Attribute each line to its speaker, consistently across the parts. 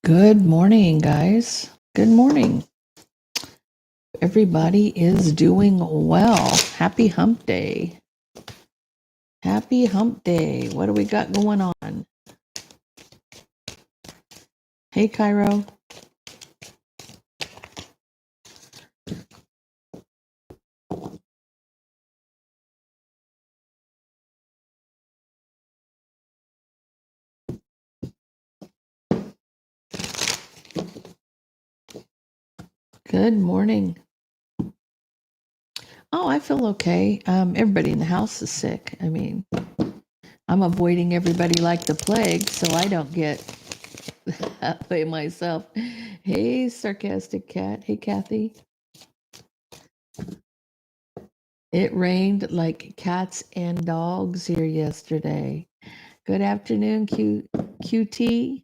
Speaker 1: Good morning, guys. Good morning. Everybody is doing well. Happy hump day. Happy hump day. What do we got going on? Hey, Cairo. Good morning. Oh, I feel okay. Everybody in the house is sick. I mean, I'm avoiding everybody like the plague, so I don't get that way myself. Hey, sarcastic cat. Hey, Kathy. It rained like cats and dogs here yesterday. Good afternoon, QT.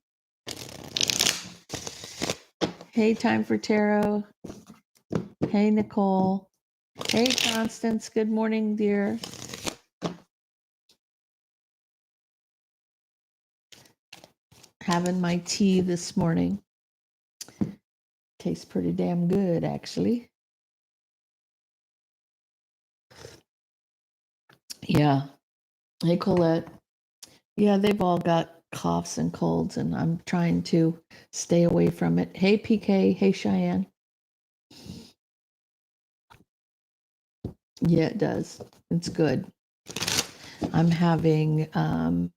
Speaker 1: Hey, Time for Tarot. Hey, Nicole. Hey, Constance. Good morning, dear. Having my tea this morning. Tastes pretty damn good, actually. Yeah. Hey, Colette. Yeah, they've all got coughs and colds, and I'm trying to stay away from it. Hey, PK. Hey, Cheyenne. Yeah, it does. It's good. I'm having, I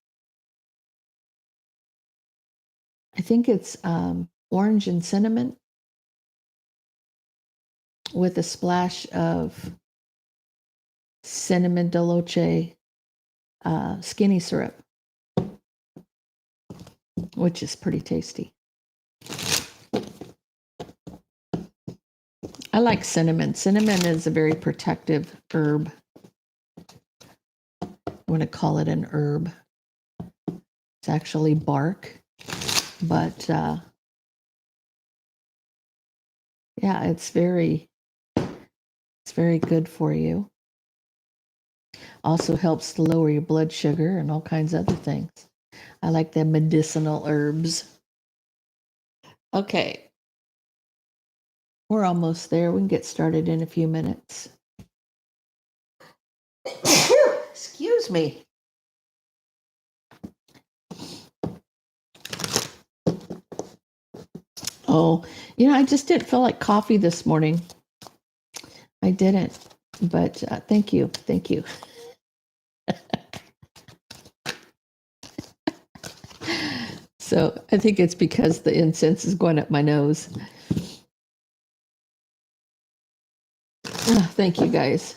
Speaker 1: think it's orange and cinnamon with a splash of cinnamon dolce skinny syrup, which is pretty tasty. I like cinnamon. Cinnamon is a very protective herb. I want to call it an herb. It's actually bark, but yeah, it's very good for you. Also helps to lower your blood sugar and all kinds of other things. I like the medicinal herbs. Okay. We're almost there. We can get started in a few minutes. Excuse me. Oh, I just didn't feel like coffee this morning. I didn't, but thank you. Thank you. So I think it's because the incense is going up my nose. Thank you, guys.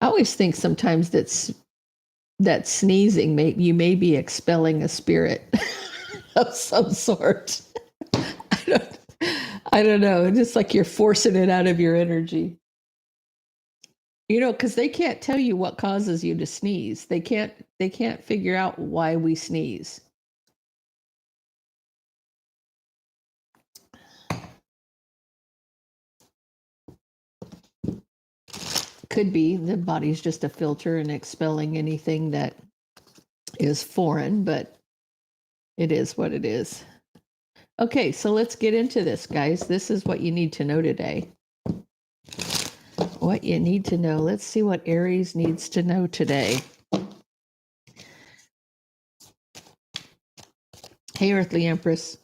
Speaker 1: I always think sometimes that sneezing, you may be expelling a spirit of some sort. I don't know. Just like you're forcing it out of your energy. Because they can't tell you what causes you to sneeze. They can't figure out why we sneeze. Could be the body's just a filter and expelling anything that is foreign, but it is what it is. Okay, so let's get into this, guys. This is what you need to know today. What you need to know. Let's see what Aries needs to know today. Hey, Earthly Empress.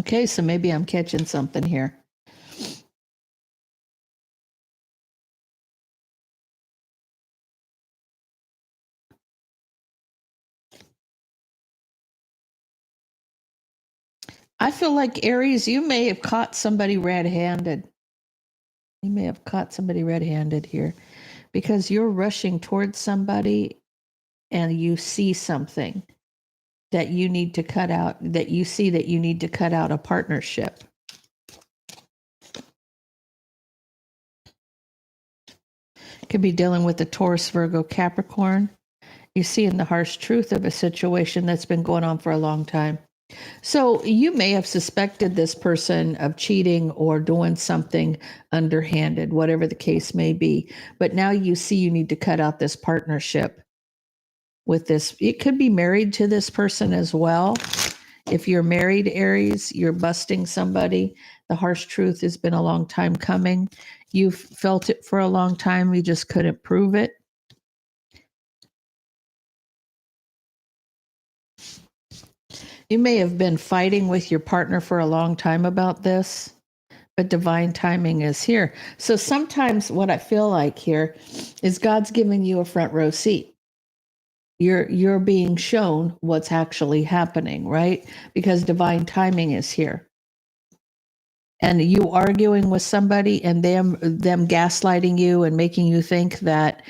Speaker 1: Okay, so maybe I'm catching something here. I feel like Aries, you may have caught somebody red-handed. You may have caught somebody red-handed here because you're rushing towards somebody and you see something that you need to cut out, that you see that you need to cut out a partnership. Could be dealing with the Taurus, Virgo, Capricorn You're seeing the harsh truth of a situation that's been going on for a long time. So you may have suspected this person of cheating or doing something underhanded, whatever the case may be. But now you see you need to cut out this partnership with this. It could be married to this person as well. If you're married, Aries, you're busting somebody. The harsh truth has been a long time coming. You've felt it for a long time. You just couldn't prove it. You may have been fighting with your partner for a long time about this, but divine timing is here. So sometimes what I feel like here is God's giving you a front row seat. You're being shown what's actually happening, right? Because divine timing is here. And you arguing with somebody and them gaslighting you and making you think that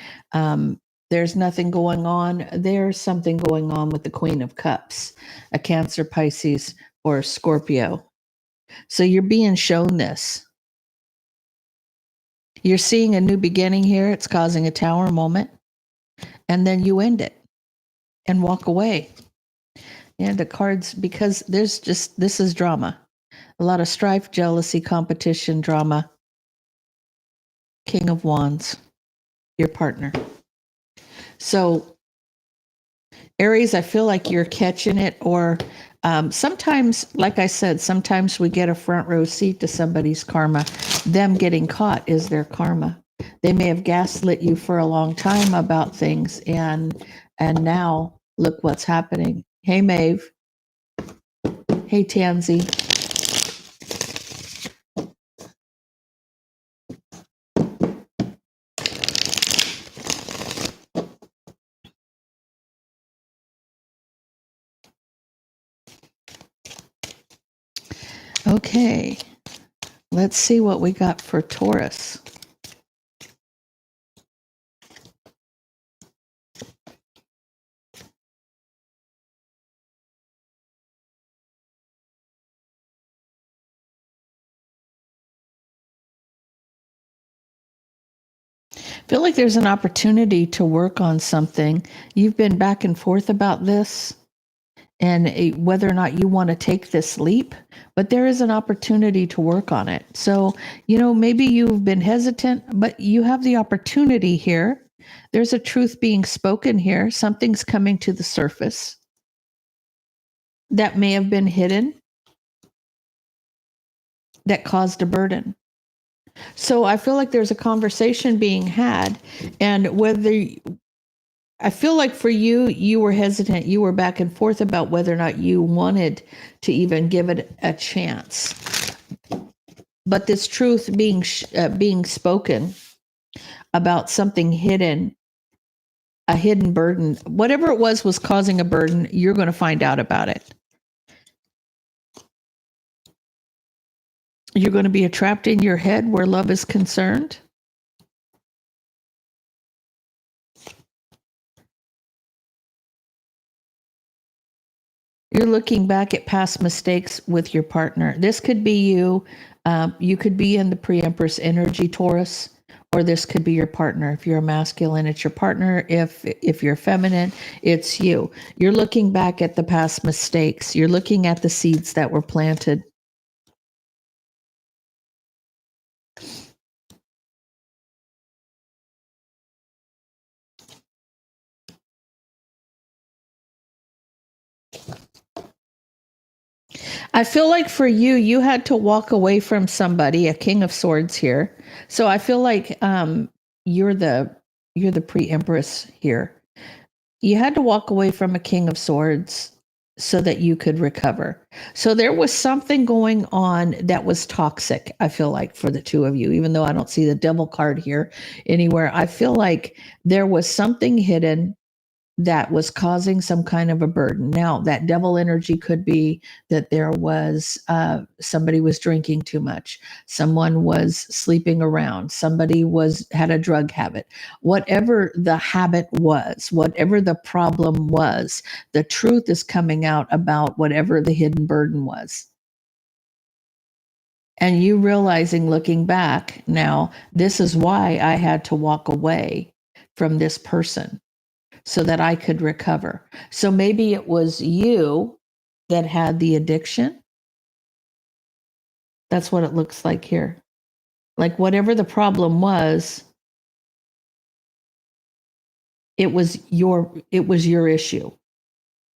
Speaker 1: there's nothing going on. There's something going on with the Queen of Cups, a Cancer, Pisces, or a Scorpio. So you're being shown this. You're seeing a new beginning here. It's causing a tower moment. And then you end it and walk away. And the cards, because this is drama. A lot of strife, jealousy, competition, drama. King of Wands, your partner. So, Aries, I feel like you're catching it, or sometimes, like I said, sometimes we get a front row seat to somebody's karma. Them getting caught is their karma. They may have gaslit you for a long time about things, and now look what's happening. Hey, Maeve. Hey, Tansy. Okay, let's see what we got for Taurus. I feel like there's an opportunity to work on something. You've been back and forth about this and whether or not you want to take this leap, but there is an opportunity to work on it. So, maybe you've been hesitant, but you have the opportunity here. There's a truth being spoken here. Something's coming to the surface that may have been hidden that caused a burden. So I feel like there's a conversation being had, and I feel like for you, you were hesitant. You were back and forth about whether or not you wanted to even give it a chance. But this truth being spoken about something hidden, a hidden burden, whatever it was causing a burden, you're going to find out about it. You're going to be trapped in your head where love is concerned. You're looking back at past mistakes with your partner. This could be you. You could be in the pre-empress energy, Taurus, or this could be your partner. If you're a masculine, it's your partner. If you're feminine, it's you. You're looking back at the past mistakes. You're looking at the seeds that were planted. I feel like for you, you had to walk away from somebody, a King of Swords here. So I feel like you're the pre-empress here. You had to walk away from a King of Swords so that you could recover. So there was something going on that was toxic, I feel like, for the two of you, even though I don't see the devil card here anywhere. I feel like there was something hidden that was causing some kind of a burden. Now, that devil energy could be that there was somebody was drinking too much, someone was sleeping around, somebody had a drug habit. Whatever the habit was, whatever the problem was, the truth is coming out about whatever the hidden burden was. And you realizing, looking back now, this is why I had to walk away from this person. so that I could recover. So maybe it was you that had the addiction. That's what it looks like here. Like whatever the problem was, it was your issue.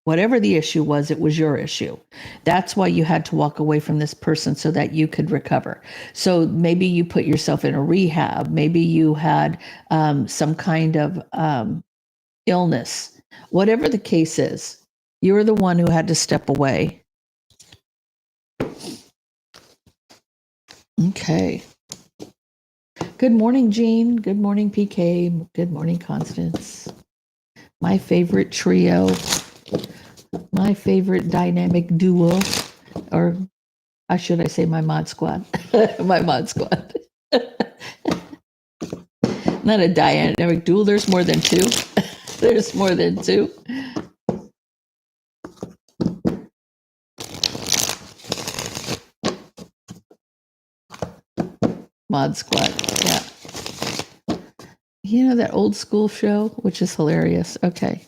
Speaker 1: Whatever the issue was, it was your issue. That's why you had to walk away from this person so that you could recover. So maybe you put yourself in a rehab. Maybe you had some kind of illness. Whatever the case is, you were the one who had to step away. Okay. Good morning, Jean. Good morning, PK. Good morning, Constance. My favorite trio. My favorite dynamic duo, or should I say my mod squad? My mod squad. Not a dynamic duo. There's more than two. There's more than two. Mod squad. Yeah. You know that old school show, which is hilarious. Okay.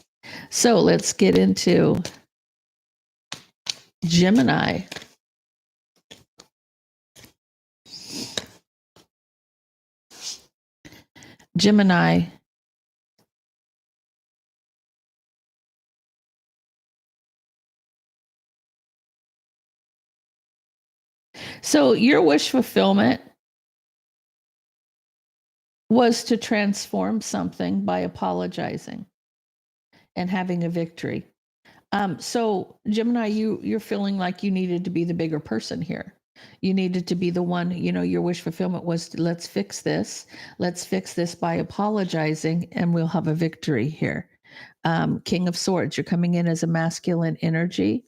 Speaker 1: So let's get into Gemini. Gemini. So your wish fulfillment was to transform something by apologizing and having a victory. So Gemini, you're feeling like you needed to be the bigger person here. You needed to be the one, your wish fulfillment was to, let's fix this. Let's fix this by apologizing and we'll have a victory here. King of Swords, you're coming in as a masculine energy.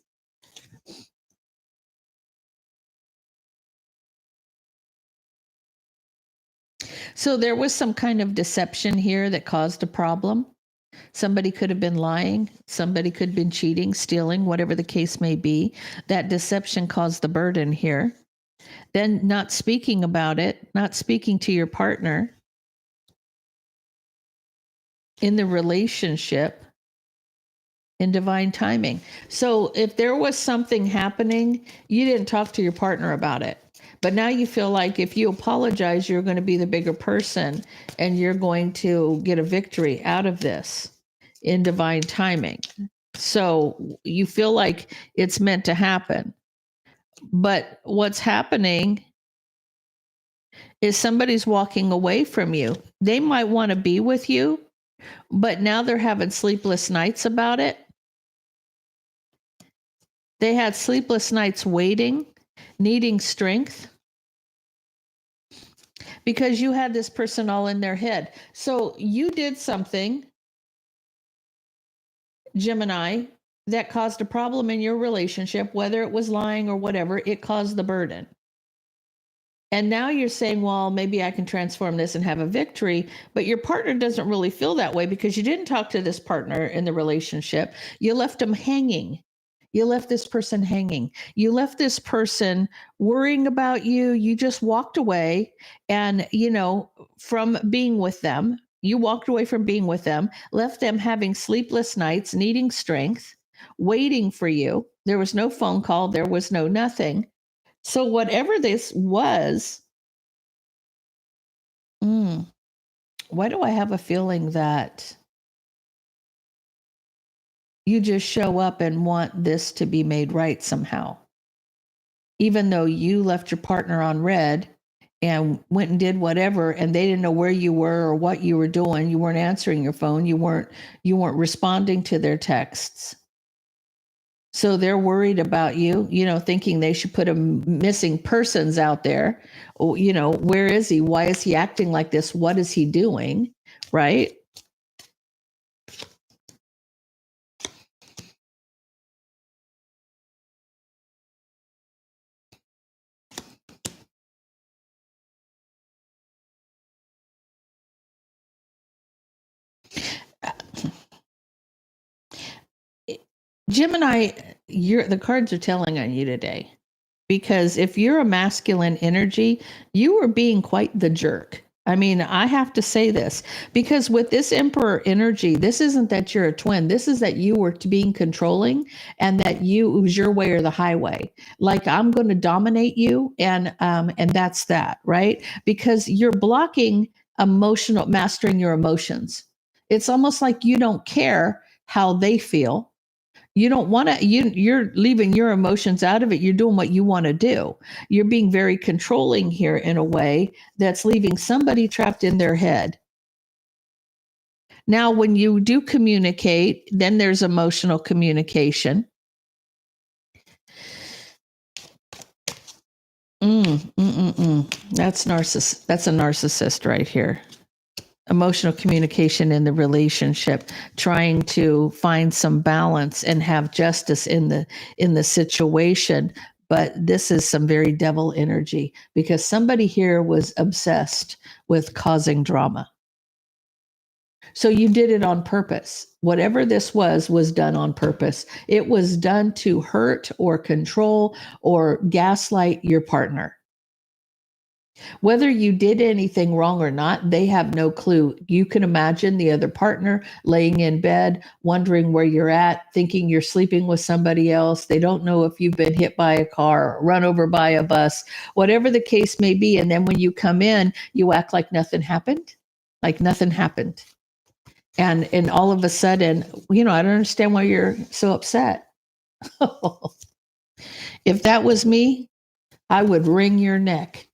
Speaker 1: So there was some kind of deception here that caused a problem. Somebody could have been lying. Somebody could have been cheating, stealing, whatever the case may be. That deception caused the burden here. Then not speaking about it, not speaking to your partner in the relationship in divine timing. So if there was something happening, you didn't talk to your partner about it. But now you feel like if you apologize, you're going to be the bigger person and you're going to get a victory out of this in divine timing. So you feel like it's meant to happen. But what's happening is somebody's walking away from you. They might want to be with you, but now they're having sleepless nights about it. They had sleepless nights waiting, needing strength, because you had this person all in their head. So you did something, Gemini, that caused a problem in your relationship, whether it was lying or whatever, it caused the burden. And now you're saying, well, maybe I can transform this and have a victory, but your partner doesn't really feel that way because you didn't talk to this partner in the relationship. You left them hanging. You left this person hanging. You left this person worrying about you. You just walked away and, from being with them. You walked away from being with them, left them having sleepless nights, needing strength, waiting for you. There was no phone call. There was no nothing. So whatever this was, why do I have a feeling that you just show up and want this to be made right somehow? Even though you left your partner on red and went and did whatever, and they didn't know where you were or what you were doing. You weren't answering your phone. You weren't responding to their texts. So they're worried about you, thinking they should put a missing persons out there. Where is he? Why is he acting like this? What is he doing? Right? Gemini, the cards are telling on you today, because if you're a masculine energy, you were being quite the jerk. I mean, I have to say this because with this emperor energy, this isn't that you're a twin. This is that you were being controlling and that it was your way or the highway. Like I'm going to dominate you, and that's that, right? Because you're blocking mastering your emotions. It's almost like you don't care how they feel. You don't want to, you're leaving your emotions out of it. You're doing what you want to do. You're being very controlling here in a way that's leaving somebody trapped in their head. Now, when you do communicate, then there's emotional communication. That's That's a narcissist right here. Emotional communication in the relationship, trying to find some balance and have justice in the situation. But this is some very devil energy because somebody here was obsessed with causing drama. So you did it on purpose. Whatever this was done on purpose. It was done to hurt or control or gaslight your partner. Whether you did anything wrong or not, they have no clue. You can imagine the other partner laying in bed, wondering where you're at, thinking you're sleeping with somebody else. They don't know if you've been hit by a car or run over by a bus, whatever the case may be. And then when you come in, you act like nothing happened, like nothing happened. And all of a sudden, I don't understand why you're so upset. If that was me, I would wring your neck.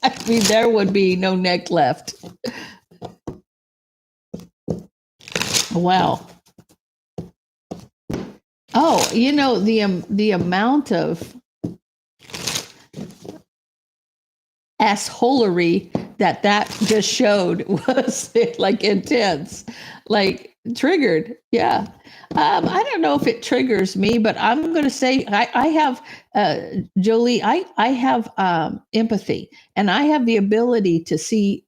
Speaker 1: I mean, there would be no neck left. Wow. Oh, the amount of assholery that just showed was like intense, like triggered. Yeah. I don't know if it triggers me, but I'm going to say I have, Jolie, I have empathy, and I have the ability to see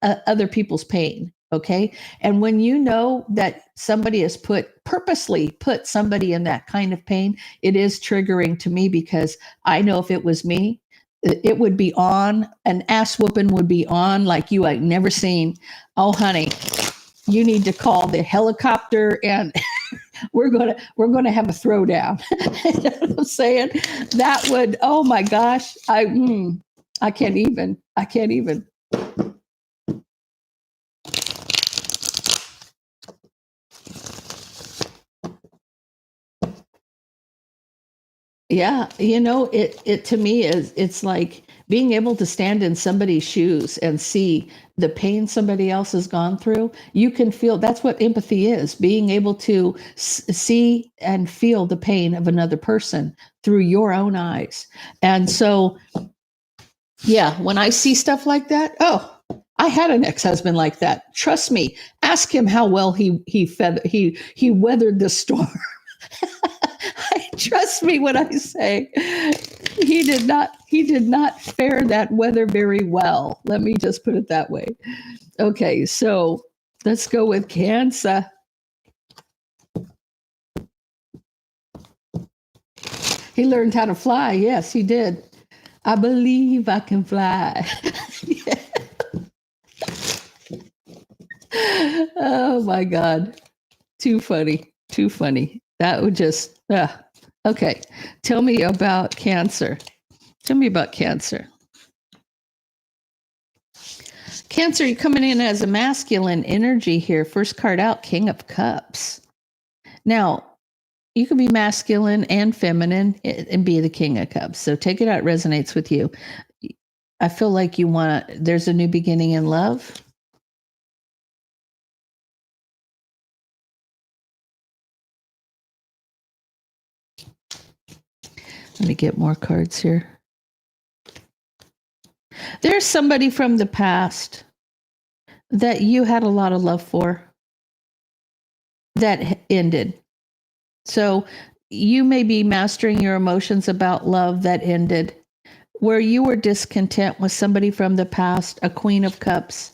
Speaker 1: other people's pain. Okay. And when you know that somebody has purposely put somebody in that kind of pain, it is triggering to me because I know if it was me, it would be on, an ass whooping would be on like you ain't never seen. Oh, honey, you need to call the helicopter and we're gonna have a throwdown. You know what I'm saying? That would, oh my gosh, I can't even. Yeah, it to me it's like being able to stand in somebody's shoes and see the pain somebody else has gone through. You can feel, that's what empathy is, being able to see and feel the pain of another person through your own eyes. And so, yeah, when I see stuff like that, oh, I had an ex-husband like that. Trust me, ask him how well he weathered the storm. Trust me when I say he did not fare that weather very well. Let me just put it that way. Okay, so let's go with Cancer. He learned how to fly. Yes, he did. I believe I can fly. Oh my God. Too funny. Too funny. That would just, okay. Tell me about Cancer. Tell me about Cancer. Cancer, you're coming in as a masculine energy here. First card out, King of Cups. Now, you can be masculine and feminine and be the King of Cups. So take it out, it resonates with you. I feel like there's a new beginning in love. Let me get more cards here. There's somebody from the past that you had a lot of love for that ended. So you may be mastering your emotions about love that ended, where you were discontent with somebody from the past, a Queen of Cups,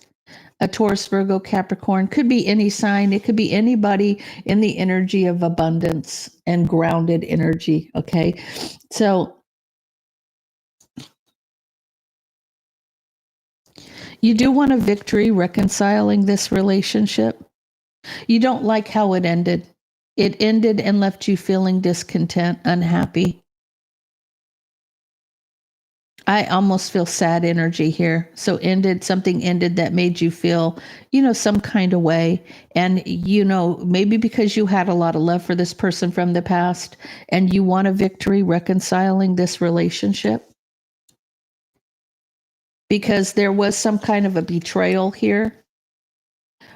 Speaker 1: a Taurus, Virgo, Capricorn, could be any sign. It could be anybody in the energy of abundance and grounded energy. Okay. So You do want a victory reconciling this relationship. You don't like how it ended. It ended and left you feeling discontent, unhappy. I almost feel sad energy here. So something ended that made you feel, some kind of way. And, maybe because you had a lot of love for this person from the past and you want a victory reconciling this relationship. Because there was some kind of a betrayal here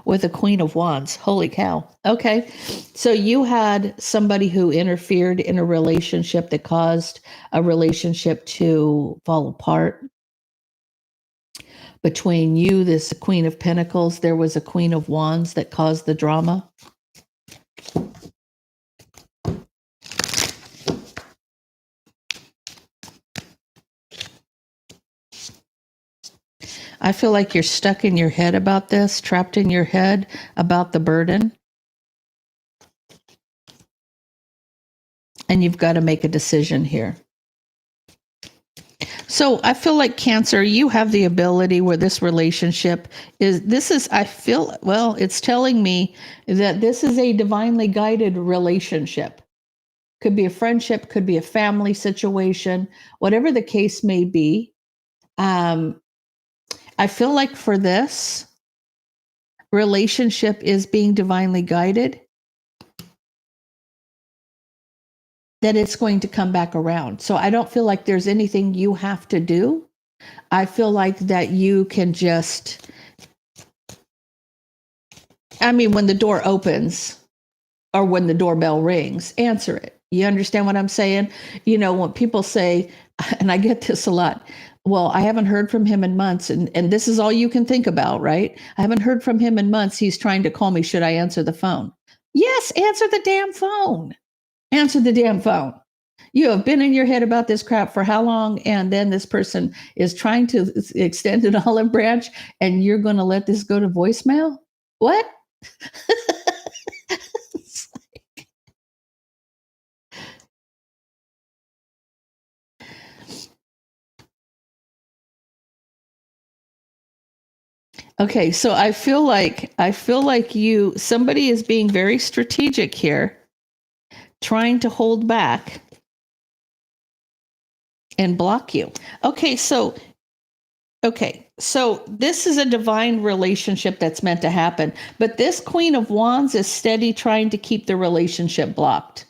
Speaker 1: with a Queen of Wands. Holy cow. Okay. So you had somebody who interfered in a relationship that caused a relationship to fall apart. Between you, this Queen of Pentacles, there was a Queen of Wands that caused the drama. I feel like you're stuck in your head about this, trapped in your head about the burden. And you've got to make a decision here. So I feel like Cancer, you have the ability where this relationship it's telling me that this is a divinely guided relationship. Could be a friendship, could be a family situation, whatever the case may be. I feel like for this relationship is being divinely guided, that it's going to come back around. So I don't feel like there's anything you have to do. I feel like that you can just, when the door opens or when the doorbell rings, answer it. You understand what I'm saying? When people say, and I get this a lot, well, I haven't heard from him in months. And this is all you can think about, right? I haven't heard from him in months. He's trying to call me. Should I answer the phone? Yes, answer the damn phone. Answer the damn phone. You have been in your head about this crap for how long? And then this person is trying to extend an olive branch and you're going to let this go to voicemail? What? Okay, so I feel like somebody is being very strategic here, trying to hold back and block you. Okay, so this is a divine relationship that's meant to happen, but this Queen of Wands is steady trying to keep the relationship blocked.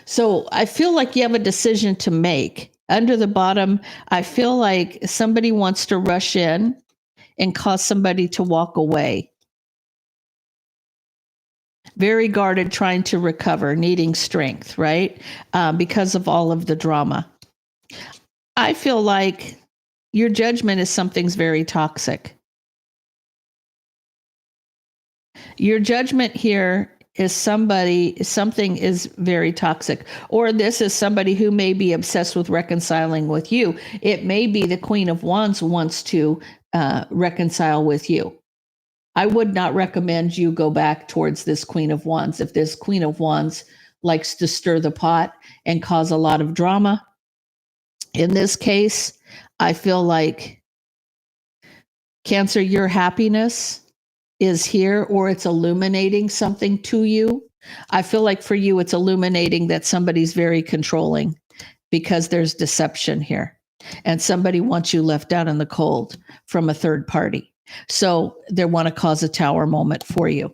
Speaker 1: So I feel like you have a decision to make. Under the bottom, I feel like somebody wants to rush in and cause somebody to walk away. Very guarded, trying to recover, needing strength, right? Because of all of the drama. I feel like your judgment is something's very toxic. Your judgment here is something is very toxic. Or this is somebody who may be obsessed with reconciling with you. It may be the Queen of Wands wants to reconcile with you. I would not recommend you go back towards this Queen of Wands. If this Queen of Wands likes to stir the pot and cause a lot of drama, in this case, I feel like Cancer, your happiness is here, or it's illuminating something to you. I feel like for you, it's illuminating that somebody's very controlling because there's deception here. And somebody wants you left out in the cold from a third party. So they want to cause a tower moment for you.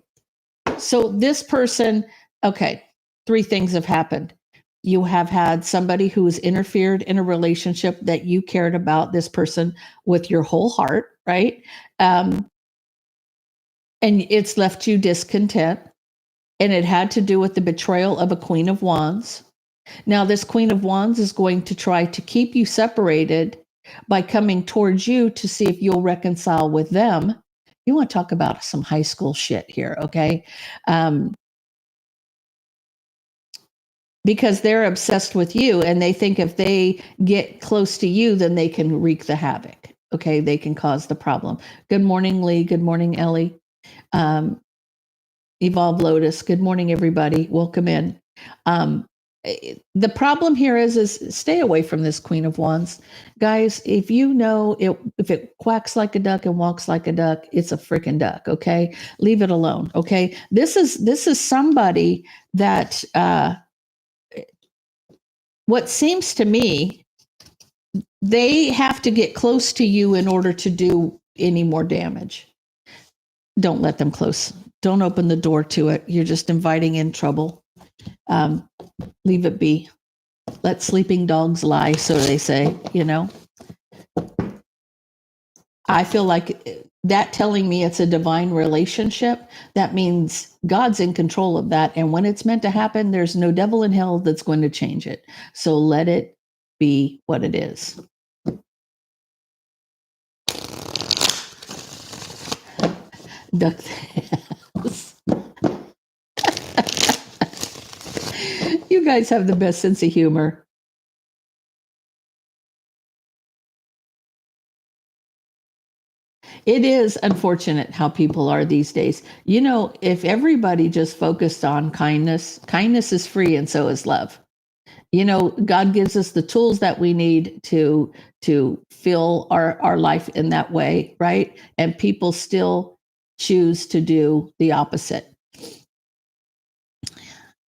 Speaker 1: So this person, okay, 3 things have happened. You have had somebody who has interfered in a relationship that you cared about this person with your whole heart, right? And it's left you discontent. And it had to do with the betrayal of a Queen of Wands. Now, this Queen of Wands is going to try to keep you separated by coming towards you to see if you'll reconcile with them. You want to talk about some high school shit here, okay? Because they're obsessed with you and they think if they get close to you, then they can wreak the havoc. Okay, they can cause the problem. Good morning, Lee. Good morning, Ellie. Evolve Lotus. Good morning, everybody. Welcome in. the problem here is stay away from this Queen of Wands, guys. If you know it, if it quacks like a duck and walks like a duck, it's a freaking duck. Okay, leave it alone. Okay, this is somebody that what seems to me, they have to get close to you in order to do any more damage. Don't let them close. Don't open the door to it. You're just inviting in trouble. Leave it be. Let sleeping dogs lie, so they say, you know. I feel like that telling me it's a divine relationship, that means God's in control of that. And when it's meant to happen, there's no devil in hell that's going to change it. So let it be what it is. Duck. You guys have the best sense of humor. It is unfortunate how people are these days. You know, if everybody just focused on kindness, kindness is free and so is love. You know, God gives us the tools that we need to fill our life in that way, right? And people still choose to do the opposite.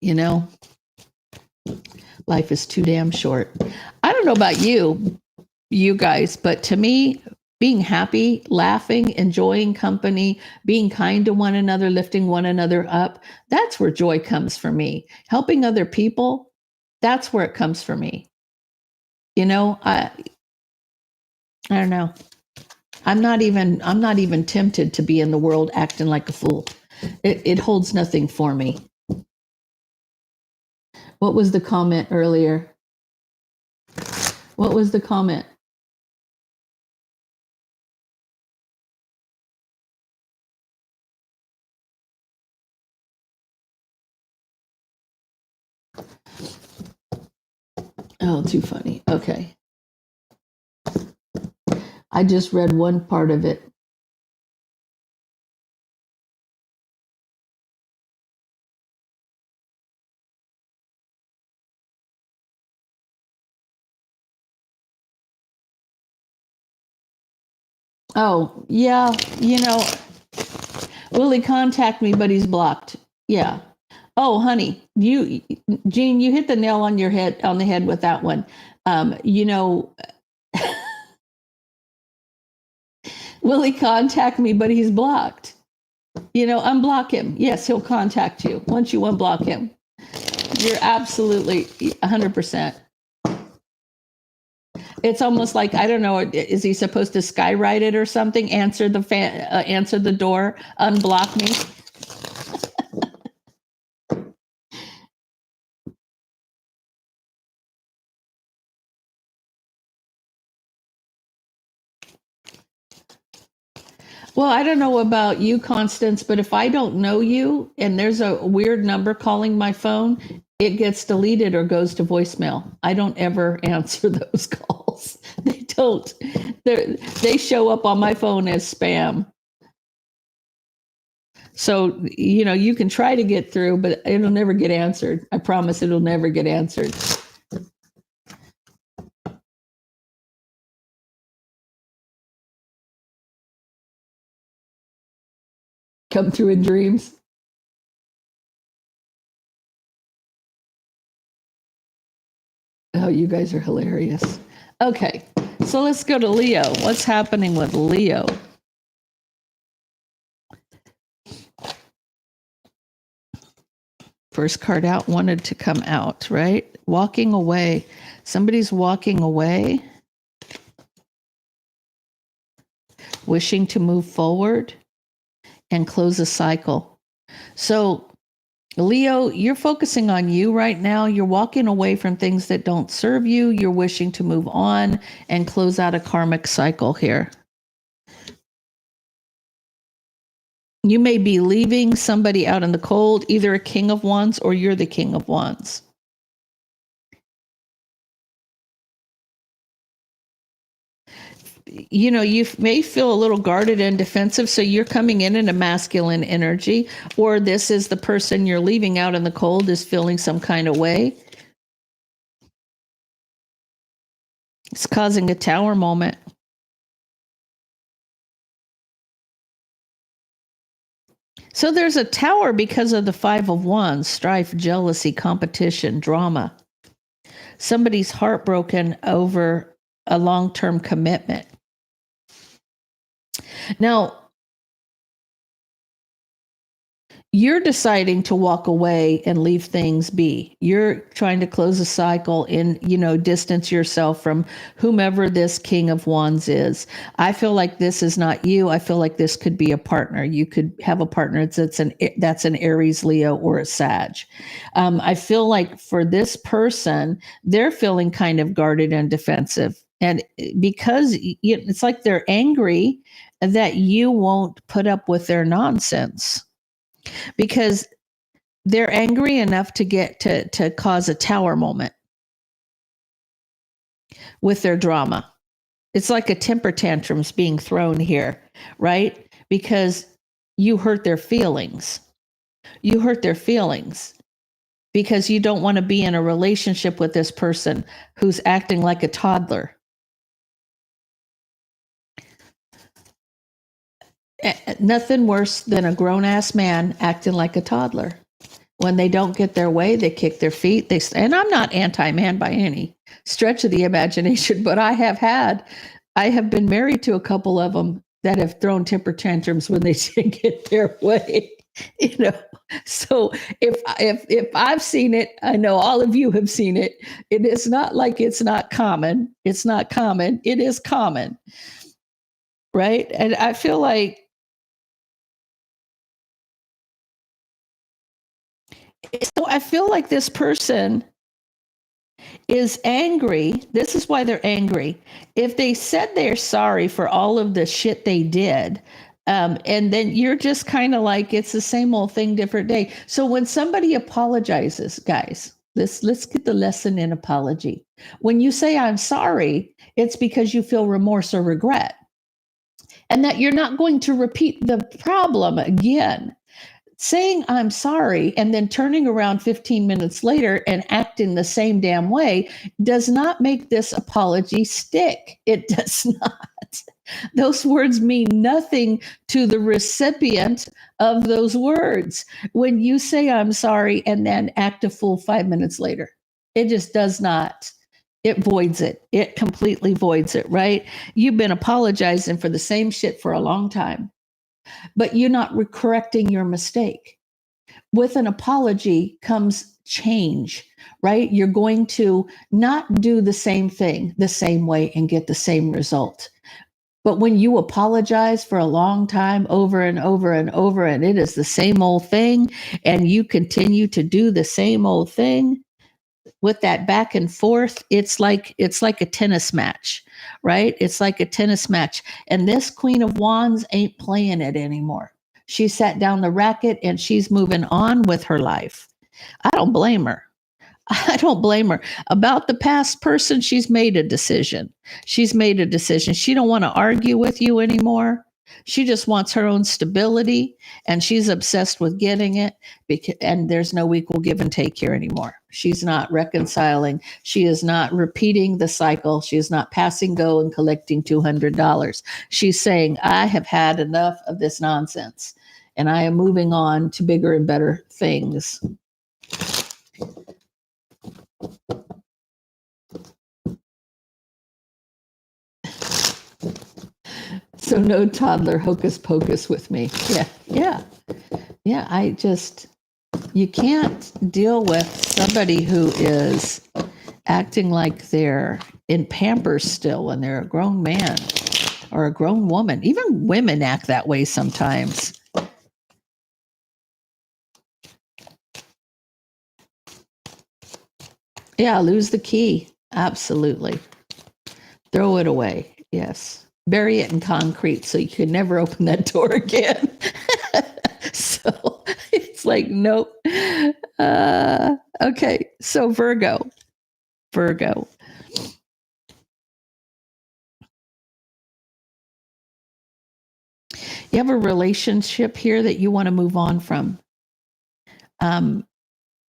Speaker 1: You know, life is too damn short. I don't know about you guys, but to me, being happy, laughing, enjoying company, being kind to one another, lifting one another up, that's where joy comes for me. Helping other people, that's where it comes for me. You know, I don't know. I'm not even tempted to be in the world acting like a fool. It holds nothing for me. What was the comment earlier? What was the comment? Oh, too funny. Okay. I just read one part of it. Oh, yeah, you know, will he contact me, but he's blocked. Yeah. Oh, honey, Jean, you hit the nail on the head with that one. You know, will he contact me, but he's blocked? You know, unblock him. Yes, he'll contact you once you unblock him. You're absolutely 100%. It's almost like, I don't know, is he supposed to skywrite it or something? Answer the door, unblock me. Well, I don't know about you, Constance, but if I don't know you and there's a weird number calling my phone, it gets deleted or goes to voicemail. I don't ever answer those calls. They don't. They show up on my phone as spam. So, you know, you can try to get through, but it'll never get answered. I promise it'll never get answered. Come through in dreams. Oh, you guys are hilarious. Okay, so let's go to Leo. What's happening with Leo? First card out wanted to come out, right? Walking away. Somebody's walking away, wishing to move forward and close a cycle. So, Leo, you're focusing on you right now. You're walking away from things that don't serve you. You're wishing to move on and close out a karmic cycle here. You may be leaving somebody out in the cold, either a King of Wands or you're the King of Wands. You know, you may feel a little guarded and defensive, so you're coming in a masculine energy, or this is the person you're leaving out in the cold is feeling some kind of way. It's causing a tower moment. So there's a tower because of the Five of Wands, strife, jealousy, competition, drama. Somebody's heartbroken over a long-term commitment. Now, you're deciding to walk away and leave things be. You're trying to close a cycle and, distance yourself from whomever this King of Wands is. I feel like this is not you. I feel like this could be a partner. You could have a partner that's an Aries, Leo, or a Sag. I feel like for this person, they're feeling kind of guarded and defensive. And because it's like they're angry that you won't put up with their nonsense, because they're angry enough to get to cause a tower moment with their drama. It's like a temper tantrums being thrown here, right? Because you hurt their feelings. You hurt their feelings because you don't want to be in a relationship with this person who's acting like a toddler. Nothing worse than a grown-ass man acting like a toddler. When they don't get their way, they kick their feet. And I'm not anti-man by any stretch of the imagination, but I have been married to a couple of them that have thrown temper tantrums when they didn't get their way. So if I've seen it, I know all of you have seen it. It is not like it's not common. It's not common. It is common, right? And I feel like this person is angry. This is why they're angry. If they said they're sorry for all of the shit they did, and then you're just kind of like, it's the same old thing, different day. So when somebody apologizes, guys, let's get the lesson in apology. When you say I'm sorry, it's because you feel remorse or regret, and that you're not going to repeat the problem again. Saying I'm sorry and then turning around 15 minutes later and acting the same damn way does not make this apology stick. It does not. Those words mean nothing to the recipient of those words. When you say I'm sorry and then act a fool 5 minutes later, it just does not. It voids it. It completely voids it, right? You've been apologizing for the same shit for a long time, but you're not correcting your mistake. With an apology comes change, right? You're going to not do the same thing the same way and get the same result. But when you apologize for a long time over and over and over, and it is the same old thing, and you continue to do the same old thing with that back and forth, it's like a tennis match, right? It's like a tennis match. And this Queen of Wands ain't playing it anymore. She sat down the racket and she's moving on with her life. I don't blame her. I don't blame her. About the past person, she's made a decision. She's made a decision. She don't want to argue with you anymore. She just wants her own stability, and she's obsessed with getting it. And there's no equal give and take here anymore. She's not reconciling. She is not repeating the cycle. She is not passing go and collecting $200. She's saying, I have had enough of this nonsense, and I am moving on to bigger and better things. So no toddler hocus pocus with me. Yeah. You can't deal with somebody who is acting like they're in Pampers still when they're a grown man or a grown woman. Even women act that way sometimes. Yeah, lose the key. Absolutely. Throw it away. Yes. Bury it in concrete so you can never open that door again. So it's like, nope. Okay. So Virgo. You have a relationship here that you want to move on from. I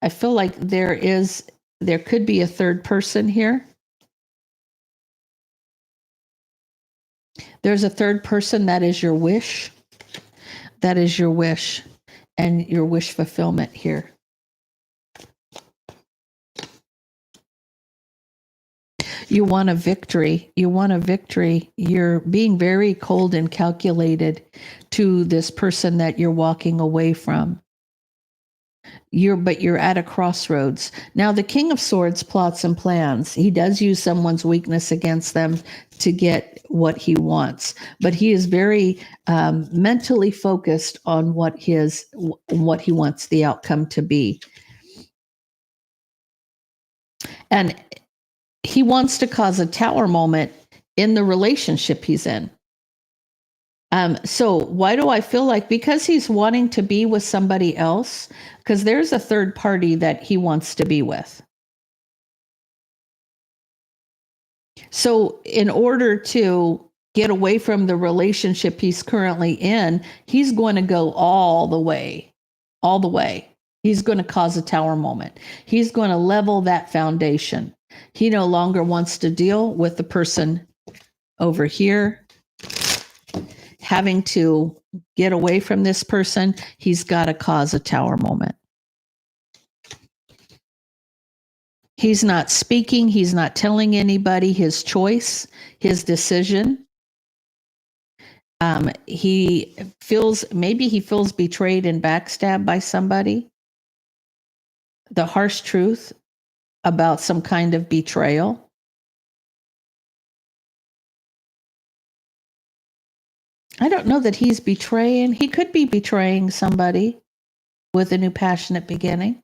Speaker 1: feel like there could be a third person here. There's a third person that is your wish. That is your wish and your wish fulfillment here. You want a victory. You want a victory. You're being very cold and calculated to this person that you're walking away from. But you're at a crossroads. Now, the King of Swords plots and plans. He does use someone's weakness against them to get what he wants, but he is very mentally focused on what he wants the outcome to be. And he wants to cause a tower moment in the relationship he's in. So why do I feel like, because he's wanting to be with somebody else, because there's a third party that he wants to be with. So in order to get away from the relationship he's currently in, he's going to go all the way. He's going to cause a tower moment. He's going to level that foundation. He no longer wants to deal with the person over here having to get away from this person. He's got to cause a tower moment. He's not speaking. He's not telling anybody his choice, his decision. He feels betrayed and backstabbed by somebody. The harsh truth about some kind of betrayal. I don't know that he's betraying. He could be betraying somebody with a new passionate beginning.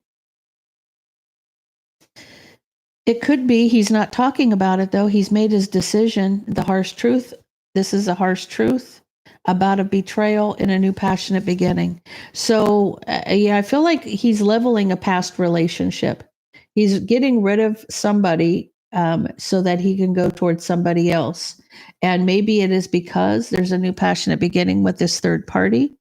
Speaker 1: It could be he's not talking about it, though. He's made his decision. The harsh truth. This is a harsh truth about a betrayal in a new passionate beginning. So, I feel like he's leveling a past relationship. He's getting rid of somebody so that he can go towards somebody else. And maybe it is because there's a new passionate beginning with this third party.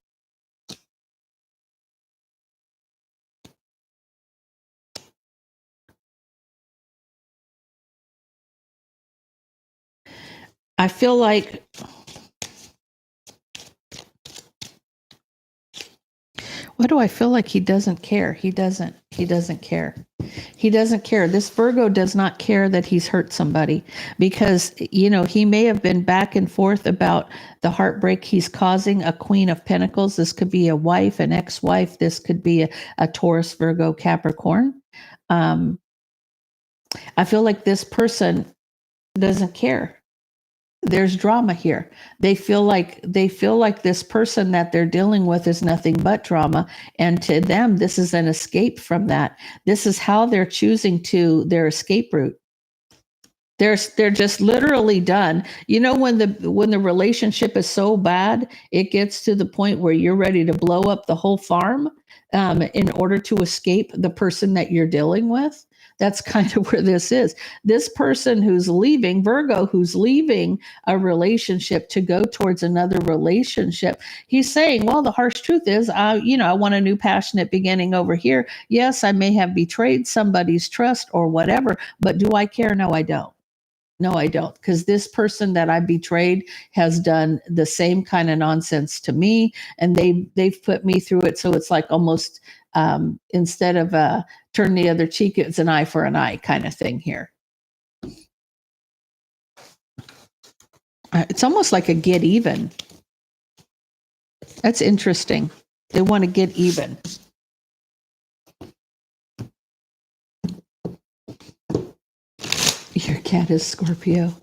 Speaker 1: I feel like what do I feel like he doesn't care? He doesn't care. He doesn't care. This Virgo does not care that he's hurt somebody because, he may have been back and forth about the heartbreak he's causing. A Queen of Pentacles. This could be a wife, an ex-wife. This could be a Taurus, Virgo, Capricorn. I feel like this person doesn't care. There's drama here. They feel like this person that they're dealing with is nothing but drama. And to them, this is an escape from that. This is how they're choosing their escape route. They're just literally done. When the relationship is so bad, it gets to the point where you're ready to blow up the whole farm in order to escape the person that you're dealing with. That's kind of where this is. This person who's leaving, Virgo, who's leaving a relationship to go towards another relationship, he's saying, well, the harsh truth is, I want a new passionate beginning over here. Yes, I may have betrayed somebody's trust or whatever, but do I care? No, I don't. No, I don't. Because this person that I betrayed has done the same kind of nonsense to me, and they've put me through it. So it's like almost instead of turn the other cheek, it's an eye for an eye kind of thing here. It's almost like a get even. That's interesting. They want to get even. Your cat is Scorpio.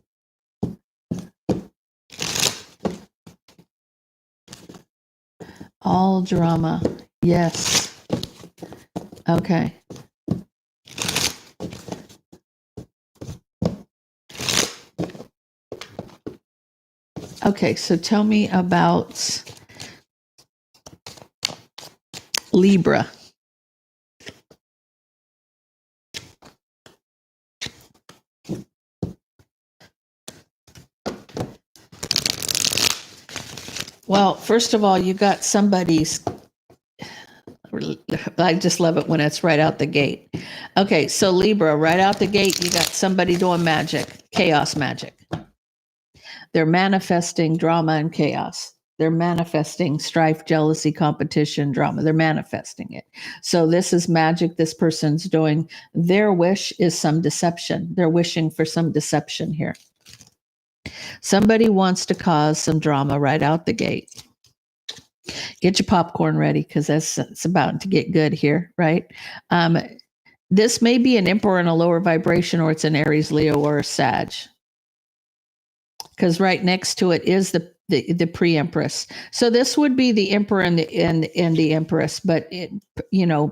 Speaker 1: All drama. Yes. Okay. Okay, so tell me about Libra. Well, first of all, you got somebody's. I just love it when it's right out the gate. Okay, so Libra, right out the gate, you got somebody doing magic, chaos magic. They're manifesting drama and chaos. They're manifesting strife, jealousy, competition, drama. They're manifesting it. So this is magic this person's doing. Their wish is some deception. They're wishing for some deception here. Somebody wants to cause some drama right out the gate. Get your popcorn ready because it's about to get good here, right? This may be an Emperor in a lower vibration, or it's an Aries, Leo, or a Sag. Because right next to it is the pre-empress. So this would be the Emperor and the Empress, but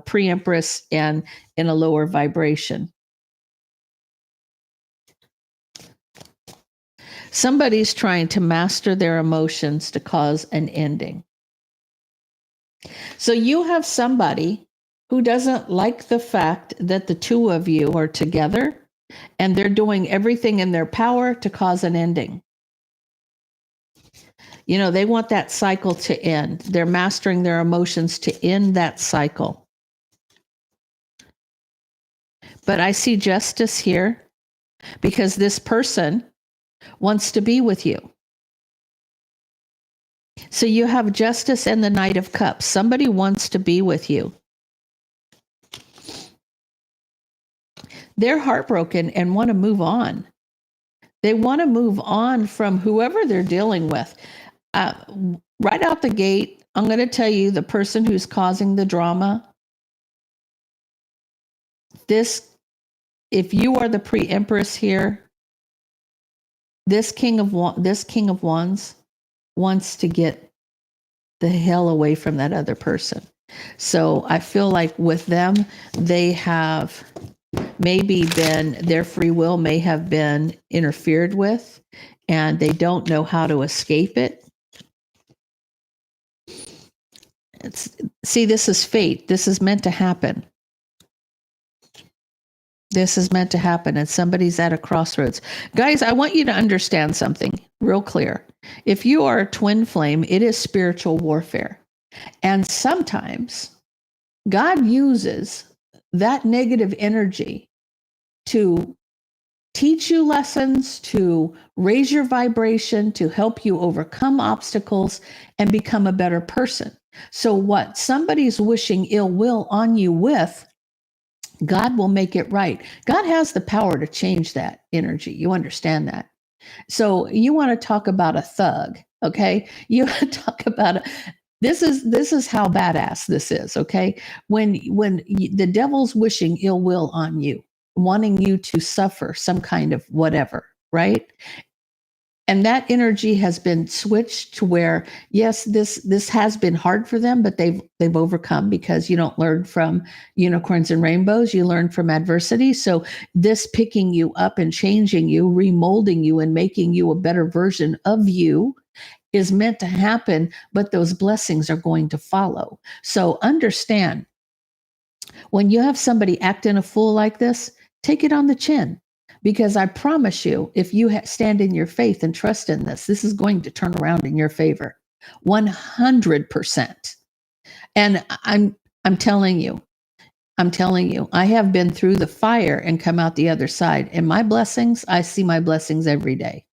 Speaker 1: pre-empress and in a lower vibration. Somebody's trying to master their emotions to cause an ending. So you have somebody who doesn't like the fact that the two of you are together, and they're doing everything in their power to cause an ending. They want that cycle to end. They're mastering their emotions to end that cycle. But I see justice here because this person wants to be with you. So you have justice and the Knight of Cups. Somebody wants to be with you. They're heartbroken and want to move on. They want to move on from whoever they're dealing with. Right out the gate, I'm going to tell you the person who's causing the drama. If you are the pre-empress here, this King of Wands wants to get the hell away from that other person. So I feel like with them, they have maybe their free will may have been interfered with, and they don't know how to escape it. This is fate. This is meant to happen. This is meant to happen, and somebody's at a crossroads. Guys, I want you to understand something real clear. If you are a twin flame, it is spiritual warfare. And sometimes God uses that negative energy to teach you lessons, to raise your vibration, to help you overcome obstacles and become a better person. So what somebody's wishing ill will on you with, God will make it right. God has the power to change that energy. You understand that? So you want to talk about a thug, okay? You want to talk about this is how badass this is, okay? When the devil's wishing ill will on you, wanting you to suffer some kind of whatever, right? And that energy has been switched to where, yes, this has been hard for them, but they've overcome, because you don't learn from unicorns and rainbows, you learn from adversity. So this picking you up and changing you, remolding you and making you a better version of you is meant to happen, but those blessings are going to follow. So understand, when you have somebody acting a fool like this, take it on the chin. Because I promise you, if you stand in your faith and trust in this is going to turn around in your favor, 100%. And I'm telling you, I have been through the fire and come out the other side. And my blessings, I see my blessings every day.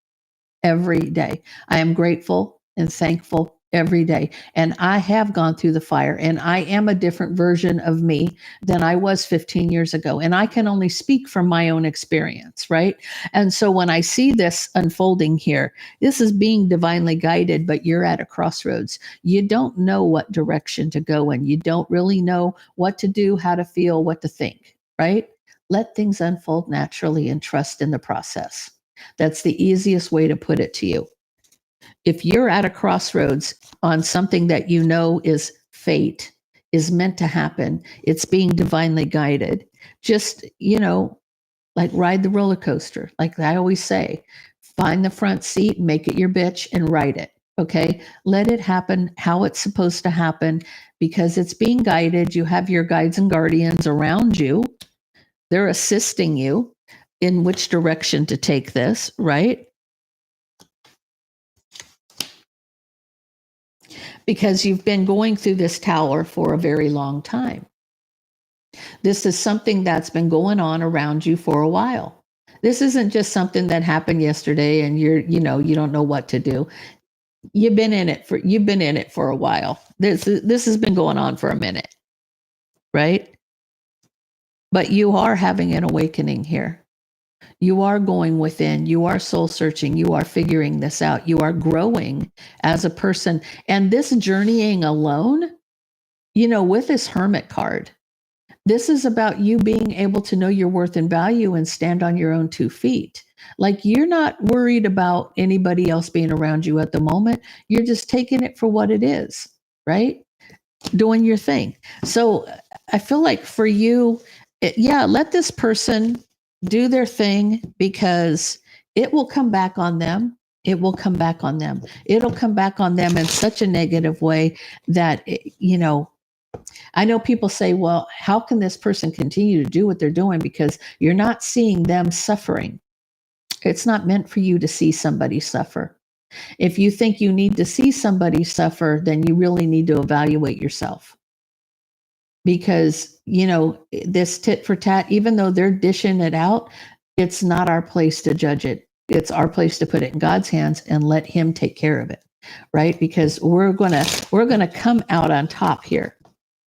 Speaker 1: Every day. I am grateful and thankful every day. And I have gone through the fire, and I am a different version of me than I was 15 years ago. And I can only speak from my own experience, right? And so when I see this unfolding here, this is being divinely guided, but you're at a crossroads. You don't know what direction to go in. You don't really know what to do, how to feel, what to think, right? Let things unfold naturally and trust in the process. That's the easiest way to put it to you. If you're at a crossroads on something that you know is fate, is meant to happen, it's being divinely guided, just, like ride the roller coaster. Like I always say, find the front seat, make it your bitch, and ride it. Okay. Let it happen how it's supposed to happen, because it's being guided. You have your guides and guardians around you. They're assisting you in which direction to take this, right? Because you've been going through this tower for a very long time. This is something that's been going on around you for a while. This isn't just something that happened yesterday and you don't know what to do. You've been in it for a while. This has been going on for a minute, right? But you are having an awakening here. You are going within, you are soul searching, you are figuring this out, you are growing as a person. And this journeying alone, with this hermit card, this is about you being able to know your worth and value and stand on your own 2 feet. Like you're not worried about anybody else being around you at the moment. You're just taking it for what it is, right? Doing your thing. So I feel like for you, let this person do their thing, because it will come back on them. It will come back on them. It'll come back on them in such a negative way that, I know people say, well, how can this person continue to do what they're doing? Because you're not seeing them suffering. It's not meant for you to see somebody suffer. If you think you need to see somebody suffer, then you really need to evaluate yourself. Because, this tit for tat, even though they're dishing it out, it's not our place to judge it. It's our place to put it in God's hands and let him take care of it, right? Because we're going to come out on top here.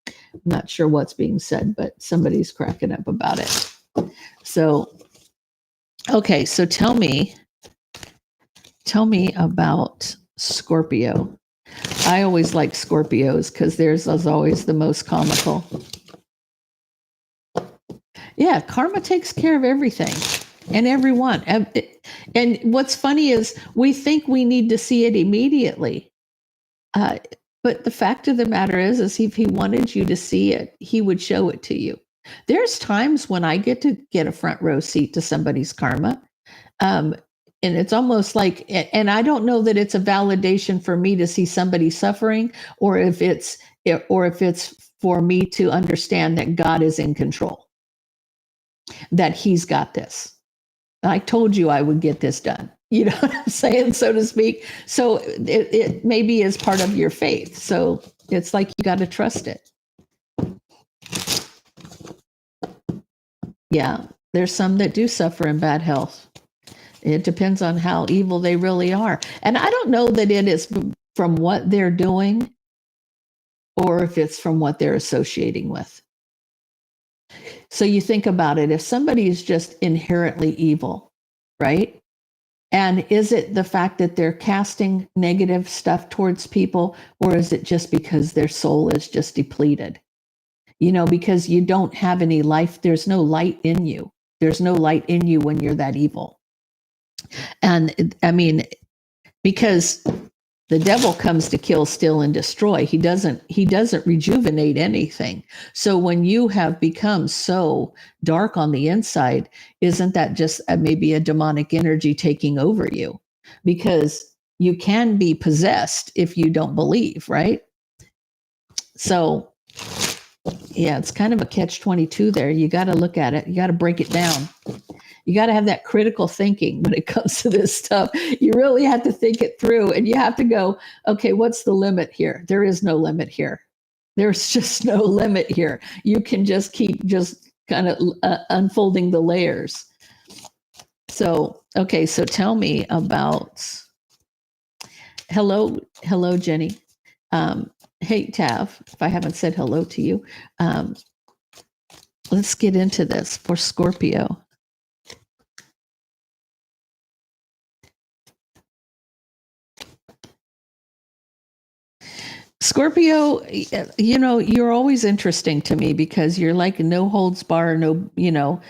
Speaker 1: I'm not sure what's being said, but somebody's cracking up about it. So, okay, so tell me about Scorpio. I always like Scorpios because theirs is always the most comical. Yeah, karma takes care of everything and everyone. And what's funny is we think we need to see it immediately. But the fact of the matter is if he wanted you to see it, he would show it to you. There's times when I get to get a front row seat to somebody's karma. And it's almost like, and I don't know that it's a validation for me to see somebody suffering, or if it's for me to understand that God is in control, that he's got this. I told you I would get this done. You know what I'm saying, so to speak. So it maybe is part of your faith. So it's like you got to trust it. Yeah, there's some that do suffer in bad health. It depends on how evil they really are. And I don't know that it is from what they're doing or if it's from what they're associating with. So you think about it, if somebody is just inherently evil, right? And is it the fact that they're casting negative stuff towards people, or is it just because their soul is just depleted? Because you don't have any life. There's no light in you. There's no light in you when you're that evil. And I mean, because the devil comes to kill, steal, and destroy. He doesn't rejuvenate anything. So when you have become so dark on the inside, isn't that just maybe a demonic energy taking over you? Because you can be possessed if you don't believe, right? So yeah, it's kind of a catch-22 there. You got to look at it. You got to break it down. You got to have that critical thinking when it comes to this stuff. You really have to think it through, and you have to go, okay, what's the limit here? There is no limit here. There's just no limit here. You can just keep just kind of unfolding the layers. So, okay, so tell me about, hello, Jenny. Hey, Tav, if I haven't said hello to you, let's get into this for Scorpio. Scorpio, you're always interesting to me because you're like no holds bar, no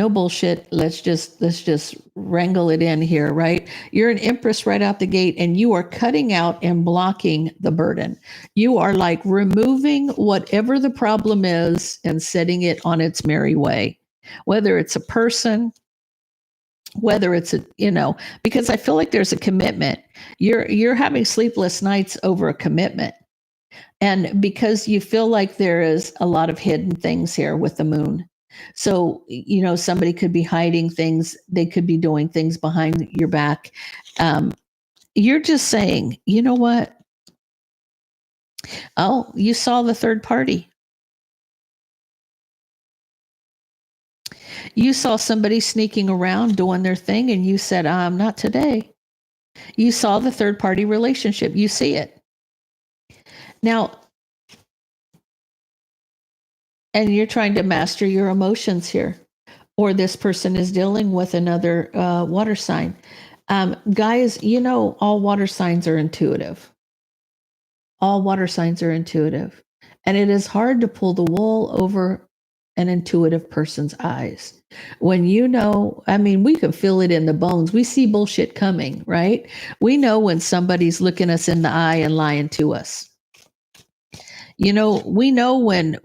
Speaker 1: bullshit. Let's just wrangle it in here, right? You're an empress right out the gate, and you are cutting out and blocking the burden. You are like removing whatever the problem is and setting it on its merry way, whether it's a person, whether it's because I feel like there's a commitment. You're having sleepless nights over a commitment. And because you feel like there is a lot of hidden things here with the moon. So, somebody could be hiding things. They could be doing things behind your back. You're just saying, you know what? Oh, you saw the third party. You saw somebody sneaking around doing their thing and you said, not today. You saw the third party relationship. You see it. Now, and you're trying to master your emotions here, or this person is dealing with another water sign. Guys, you know, all water signs are intuitive. All water signs are intuitive. And it is hard to pull the wool over an intuitive person's eyes. When you know, I mean, we can feel it in the bones. We see bullshit coming, right? We know when somebody's looking us in the eye and lying to us. You know, we know when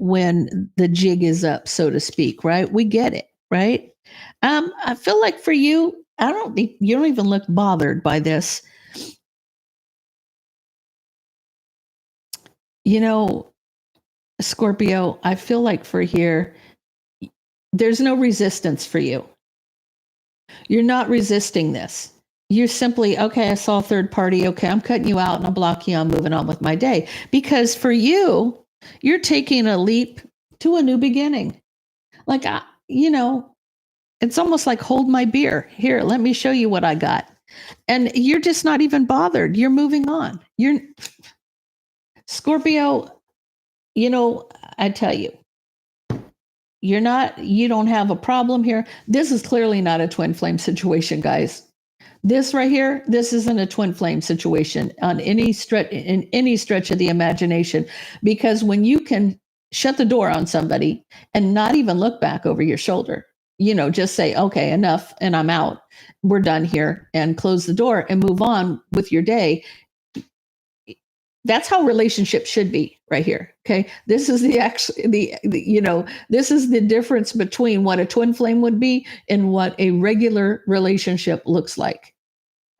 Speaker 1: the jig is up, so to speak, right? We get it, right? I feel like for you, you don't even look bothered by this. You know, Scorpio, I feel like for here, there's no resistance for you. You're not resisting this. You're simply, okay, I saw a third party. Okay, I'm cutting you out and I'm blocking you. I'm moving on with my day. Because for you, you're taking a leap to a new beginning. Like, you know, it's almost like hold my beer. Here, let me show you what I got. And you're just not even bothered. You're moving on. You're Scorpio, you know, I tell you, you don't have a problem here. This is clearly not a twin flame situation, guys. This right here, this isn't a twin flame situation on any stretch, in any stretch of the imagination, because when you can shut the door on somebody and not even look back over your shoulder, you know, just say, okay, enough, and I'm out. We're done here, and close the door and move on with your day. That's how relationships should be right here. Okay. This is this is the difference between what a twin flame would be and what a regular relationship looks like.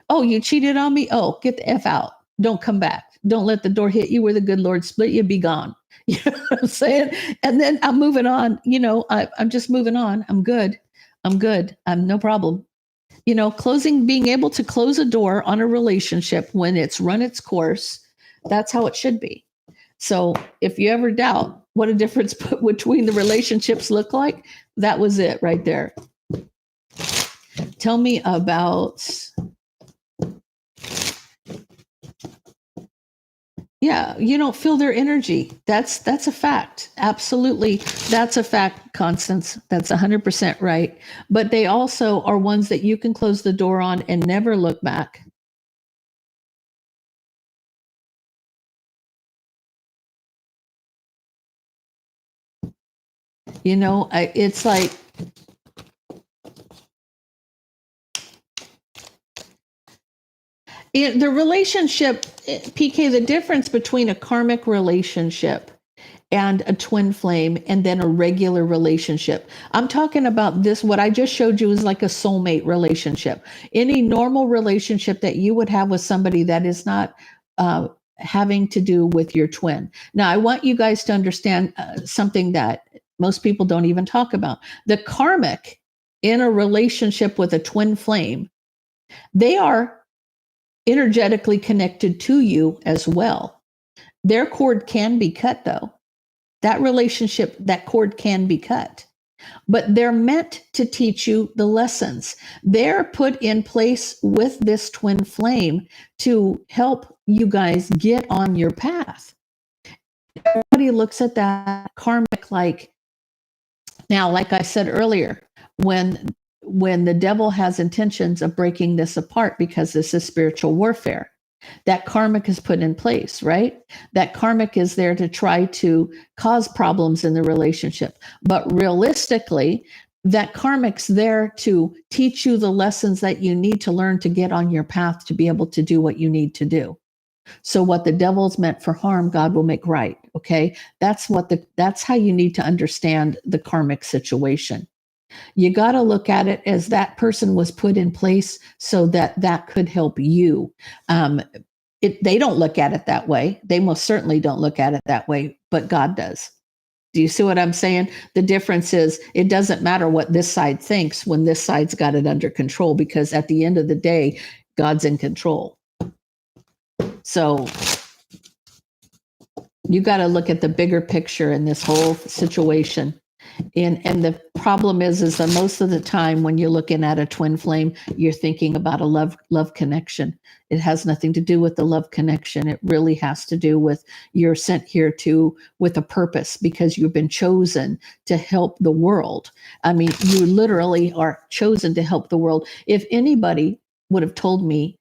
Speaker 1: Oh, you cheated on me? Oh, get the F out. Don't come back. Don't let the door hit you where the good Lord split you. Be gone. You know what I'm saying? And then I'm moving on. You know, I'm just moving on. I'm good. I'm no problem. You know, being able to close a door on a relationship when it's run its course, that's how it should be. So if you ever doubt what a difference between the relationships look like, that was it right there. Tell me about, yeah, you don't feel their energy. That's a fact. Absolutely. That's a fact, Constance. That's 100% right. But they also are ones that you can close the door on and never look back. You know, it's like, the relationship, PK, the difference between a karmic relationship and a twin flame and then a regular relationship. I'm talking about this, what I just showed you is like a soulmate relationship. Any normal relationship that you would have with somebody that is not having to do with your twin. Now, I want you guys to understand something that most people don't even talk about. The karmic in a relationship with a twin flame, they are energetically connected to you as well. Their cord can be cut, though. That relationship, that cord can be cut. But they're meant to teach you the lessons. They're put in place with this twin flame to help you guys get on your path. Everybody looks at that karmic like, now, like I said earlier, when the devil has intentions of breaking this apart because this is spiritual warfare, that karmic is put in place, right? That karmic is there to try to cause problems in the relationship. But realistically, that karmic's there to teach you the lessons that you need to learn to get on your path to be able to do what you need to do. So what the devil's meant for harm, God will make right. Okay. That's how you need to understand the karmic situation. You got to look at it as that person was put in place so that could help you. They don't look at it that way. They most certainly don't look at it that way, but God does. Do you see what I'm saying? The difference is it doesn't matter what this side thinks when this side's got it under control, because at the end of the day, God's in control. So you got to look at the bigger picture in this whole situation. And the problem is that most of the time when you're looking at a twin flame, you're thinking about a love connection. It has nothing to do with the love connection. It really has to do with you're sent here to with a purpose because you've been chosen to help the world. I mean, you literally are chosen to help the world. If anybody would have told me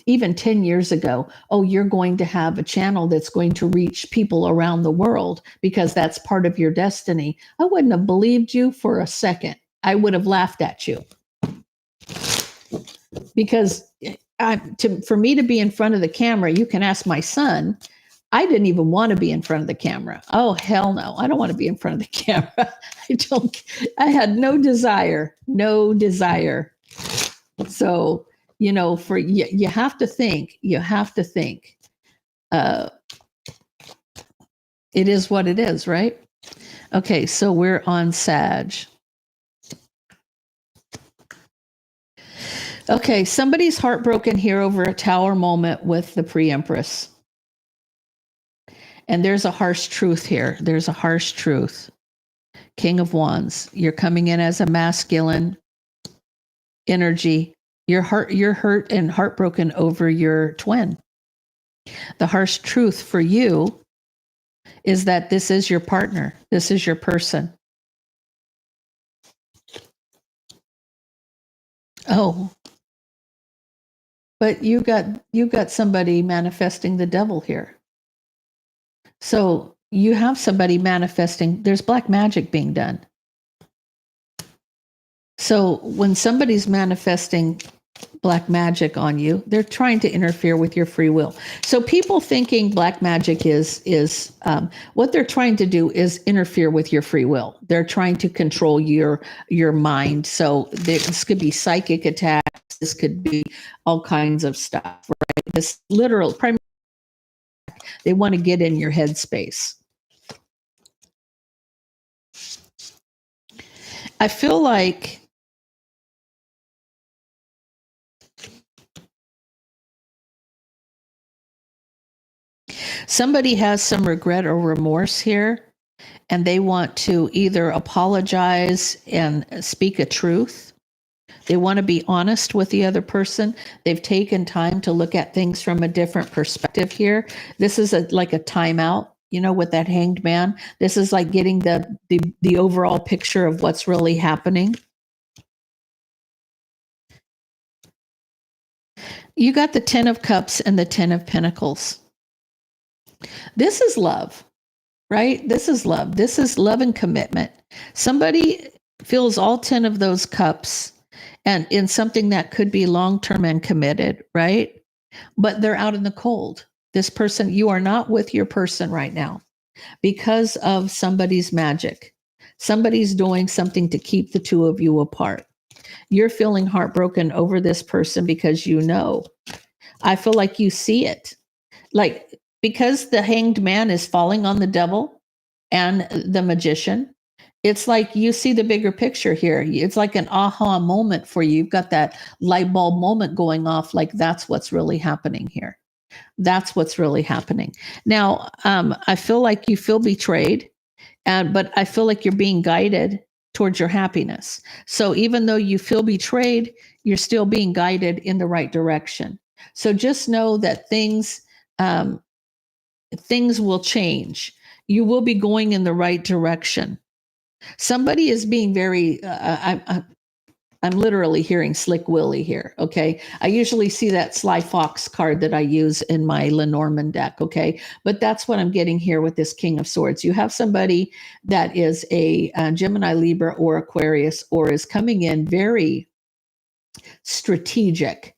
Speaker 1: even 10 years ago, oh, you're going to have a channel that's going to reach people around the world because that's part of your destiny, I wouldn't have believed you for a second. I would have laughed at you because for me to be in front of the camera, you can ask my son. I didn't even want to be in front of the camera. Oh, hell no. I don't want to be in front of the camera. I had no desire. So, you have to think, it is what it is, right? Okay, so we're on Sag. Okay, somebody's heartbroken here over a tower moment with the pre-empress. And there's a harsh truth here. There's a harsh truth. King of Wands, you're coming in as a masculine energy. You're hurt and heartbroken over your twin. The harsh truth for you is that this is your partner. This is your person. Oh, but you got somebody manifesting the devil here. So you have somebody manifesting. There's black magic being done. So when somebody's manifesting black magic on you, they're trying to interfere with your free will. So people thinking black magic is what they're trying to do is interfere with your free will. They're trying to control your mind. So this could be psychic attacks. This could be all kinds of stuff, right? This literal primarily, they want to get in your headspace. I feel like somebody has some regret or remorse here, and they want to either apologize and speak a truth. They want to be honest with the other person. They've taken time to look at things from a different perspective here. This is like a timeout, with that hanged man. This is like getting the overall picture of what's really happening. You got the 10 of Cups and the 10 of Pentacles. This is love, right? This is love. This is love and commitment. Somebody feels all 10 of those cups and in something that could be long-term and committed, right? But they're out in the cold. This person, you are not with your person right now because of somebody's magic. Somebody's doing something to keep the two of you apart. You're feeling heartbroken over this person because I feel like you see it. Like, because the hanged man is falling on the devil and the magician, it's like you see the bigger picture here. It's like an aha moment for you. You've got that light bulb moment going off, like that's what's really happening here. That's what's really happening. Now, I feel like you feel betrayed, but I feel like you're being guided towards your happiness. So even though you feel betrayed, you're still being guided in the right direction. So just know that things will change. You will be going in the right direction. Somebody is being very, I'm literally hearing Slick Willie here, okay? I usually see that Sly Fox card that I use in my Lenormand deck, okay? But that's what I'm getting here with this King of Swords. You have somebody that is a Gemini, Libra, or Aquarius, or is coming in very strategic,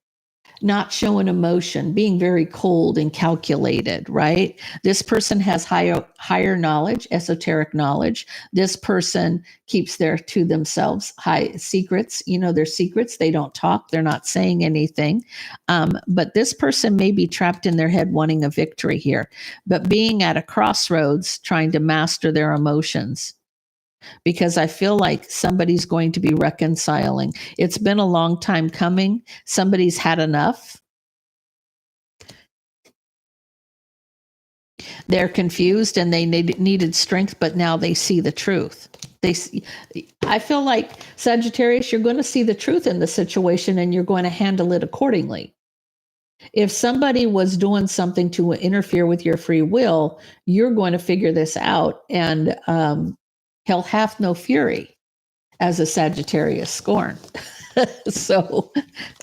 Speaker 1: not showing emotion, being very cold and calculated, right? This person has higher knowledge, esoteric knowledge. This person keeps to themselves high secrets. Their secrets, they don't talk, they're not saying anything. But this person may be trapped in their head wanting a victory here, but being at a crossroads, trying to master their emotions. Because I feel like somebody's going to be reconciling. It's been a long time coming. Somebody's had enough. They're confused and they needed strength, but now they see the truth. I feel like, Sagittarius, you're going to see the truth in the situation and you're going to handle it accordingly. If somebody was doing something to interfere with your free will, you're going to figure this out, and hell hath no fury, as a Sagittarius scorn. So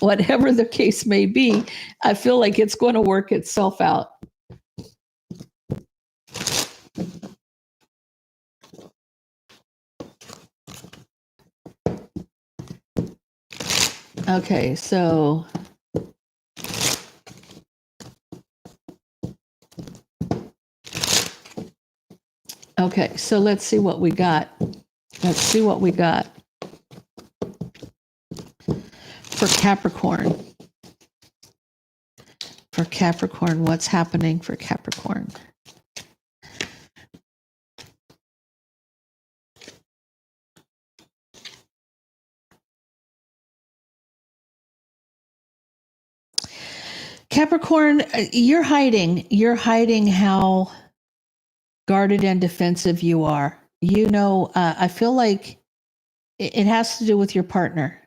Speaker 1: whatever the case may be, I feel like it's going to work itself out. Okay, so let's see what we got. Let's see what we got for Capricorn. For Capricorn, what's happening for Capricorn? Capricorn, you're hiding how guarded and defensive you are. I feel like it has to do with your partner.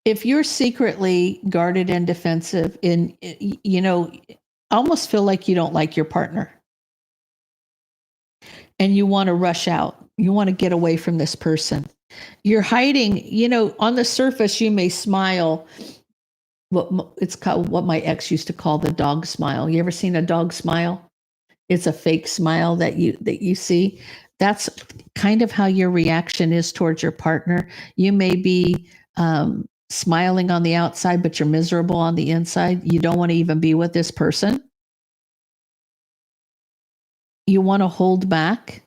Speaker 1: If you're secretly guarded and defensive, almost feel like you don't like your partner and you want to rush out. You want to get away from this person. You're hiding, on the surface, you may smile. It's called what my ex used to call the dog smile. You ever seen a dog smile? It's a fake smile that you see. That's kind of how your reaction is towards your partner. You may be smiling on the outside, but you're miserable on the inside. You don't want to even be with this person. You want to hold back.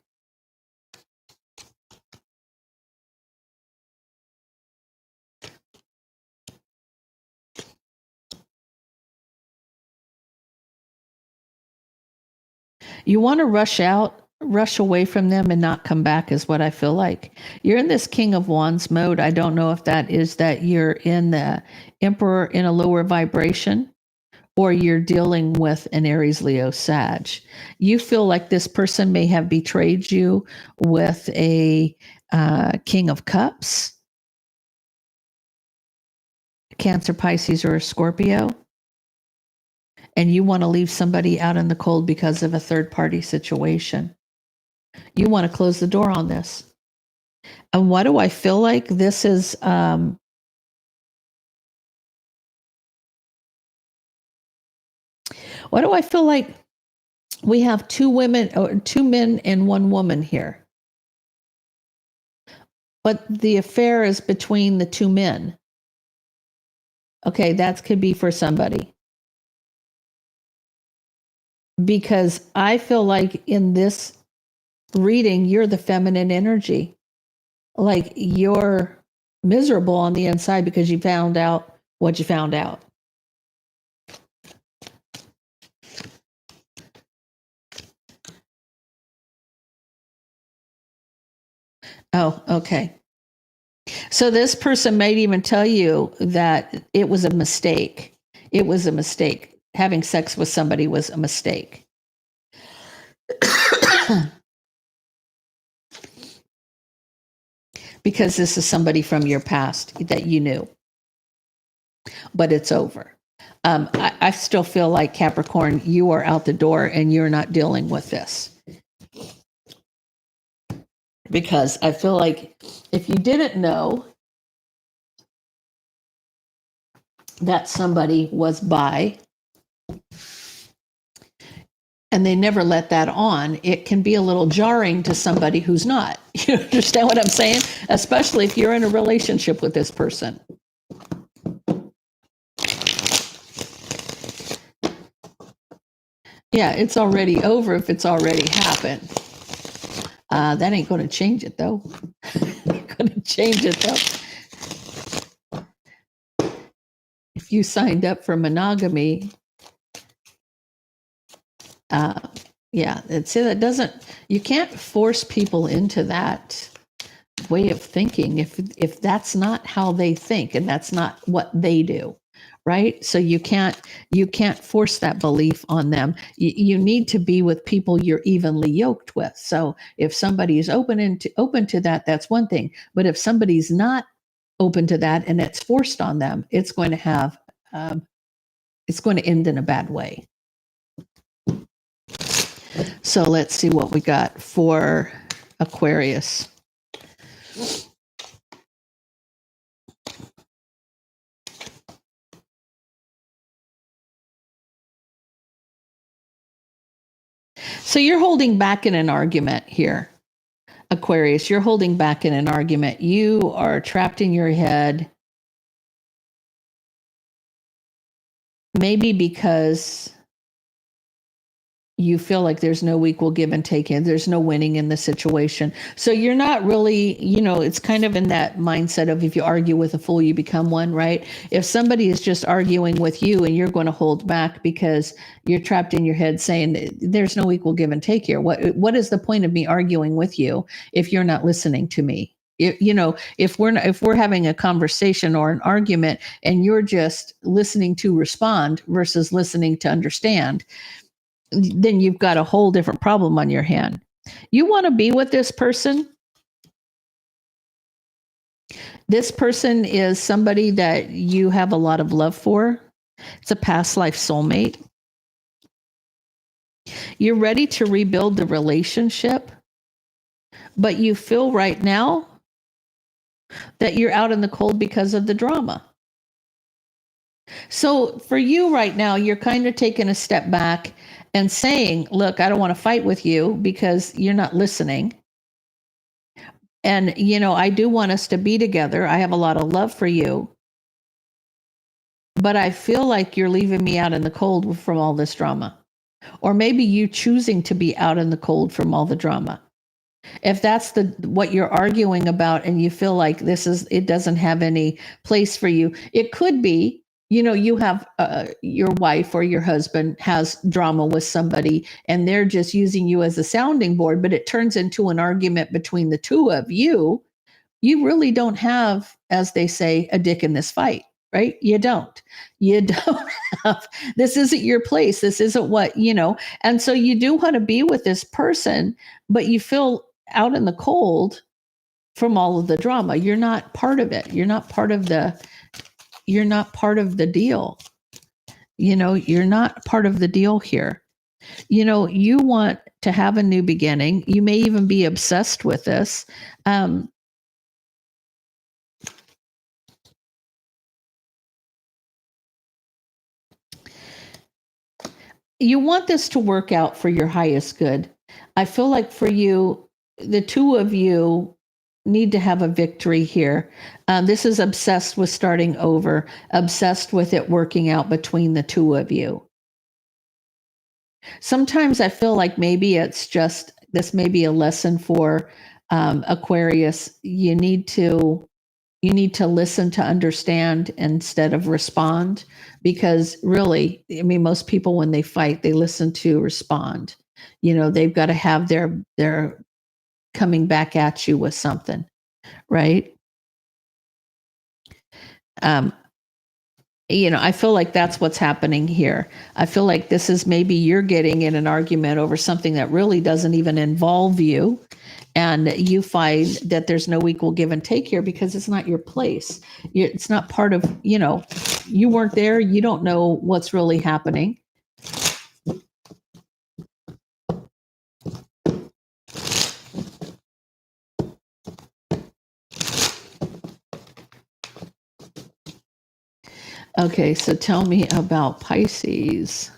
Speaker 1: You want to rush away from them and not come back is what I feel like. You're in this King of Wands mode. I don't know if that is that you're in the Emperor in a lower vibration or you're dealing with an Aries, Leo, Sag. You feel like this person may have betrayed you with a King of Cups, Cancer, Pisces, or a Scorpio. And you want to leave somebody out in the cold because of a third party situation. You want to close the door on this. And what do I feel like? This is what do I feel like? We have two men and one woman here. But the affair is between the two men. Okay, that could be for somebody. Because I feel like in this reading, you're the feminine energy. Like you're miserable on the inside because you found out what you found out. Oh, okay. So this person might even tell you that it was a mistake. It was a mistake. Having sex with somebody was a mistake. Because this is somebody from your past that you knew. But it's over. I still feel like, Capricorn, you are out the door and you're not dealing with this. Because I feel like if you didn't know that somebody was bi and they never let that on, it can be a little jarring to somebody who's not. You understand what I'm saying? Especially if you're in a relationship with this person. Yeah, it's already over if it's already happened. That ain't going to change it, though. Ain't going to change it, though. If you signed up for monogamy, yeah, that doesn't. You can't force people into that way of thinking if that's not how they think and that's not what they do. right? So you can't force that belief on them. You need to be with people you're evenly yoked with. So if somebody is open to that, that's one thing. But if somebody's not open to that and it's forced on them, it's going to have it's going to end in a bad way. So let's see what we got for Aquarius. So you're holding back in an argument here, Aquarius. You're holding back in an argument. You are trapped in your head. Maybe because you feel like there's no equal give and take in, there's no winning in the situation. So you're not really, it's kind of in that mindset of if you argue with a fool, you become one, right? If somebody is just arguing with you and you're going to hold back because you're trapped in your head saying there's no equal give and take here. What is the point of me arguing with you if you're not listening to me? If we're having a conversation or an argument and you're just listening to respond versus listening to understand, then you've got a whole different problem on your hand. You want to be with this person. This person is somebody that you have a lot of love for. It's a past life soulmate. You're ready to rebuild the relationship, but you feel right now that you're out in the cold because of the drama. So for you right now, you're kind of taking a step back and saying, look, I don't want to fight with you because you're not listening. And, I do want us to be together. I have a lot of love for you. But I feel like you're leaving me out in the cold from all this drama. Or maybe you choosing to be out in the cold from all the drama. If that's what you're arguing about and you feel like it doesn't have any place for you, it could be, you have your wife or your husband has drama with somebody and they're just using you as a sounding board, but it turns into an argument between the two of you. You really don't have, as they say, a dick in this fight, right? You don't have, this isn't your place. This isn't what, and so you do want to be with this person, but you feel out in the cold from all of the drama. You're not part of it. You're not part of the deal. You're not part of the deal here. You want to have a new beginning. You may even be obsessed with this. You want this to work out for your highest good. I feel like for you, the two of you need to have a victory here. This is obsessed with starting over, obsessed with it working out between the two of you. Sometimes I feel like maybe it's just, this may be a lesson for Aquarius. You need to listen to understand instead of respond, because really, most people when they fight, they listen to respond. They've got to have their coming back at you with something, right? I feel like that's what's happening here. I feel like this is maybe you're getting in an argument over something that really doesn't even involve you. And you find that there's no equal give and take here because it's not your place. It's not part of, you weren't there. You don't know what's really happening. Okay, so tell me about Pisces.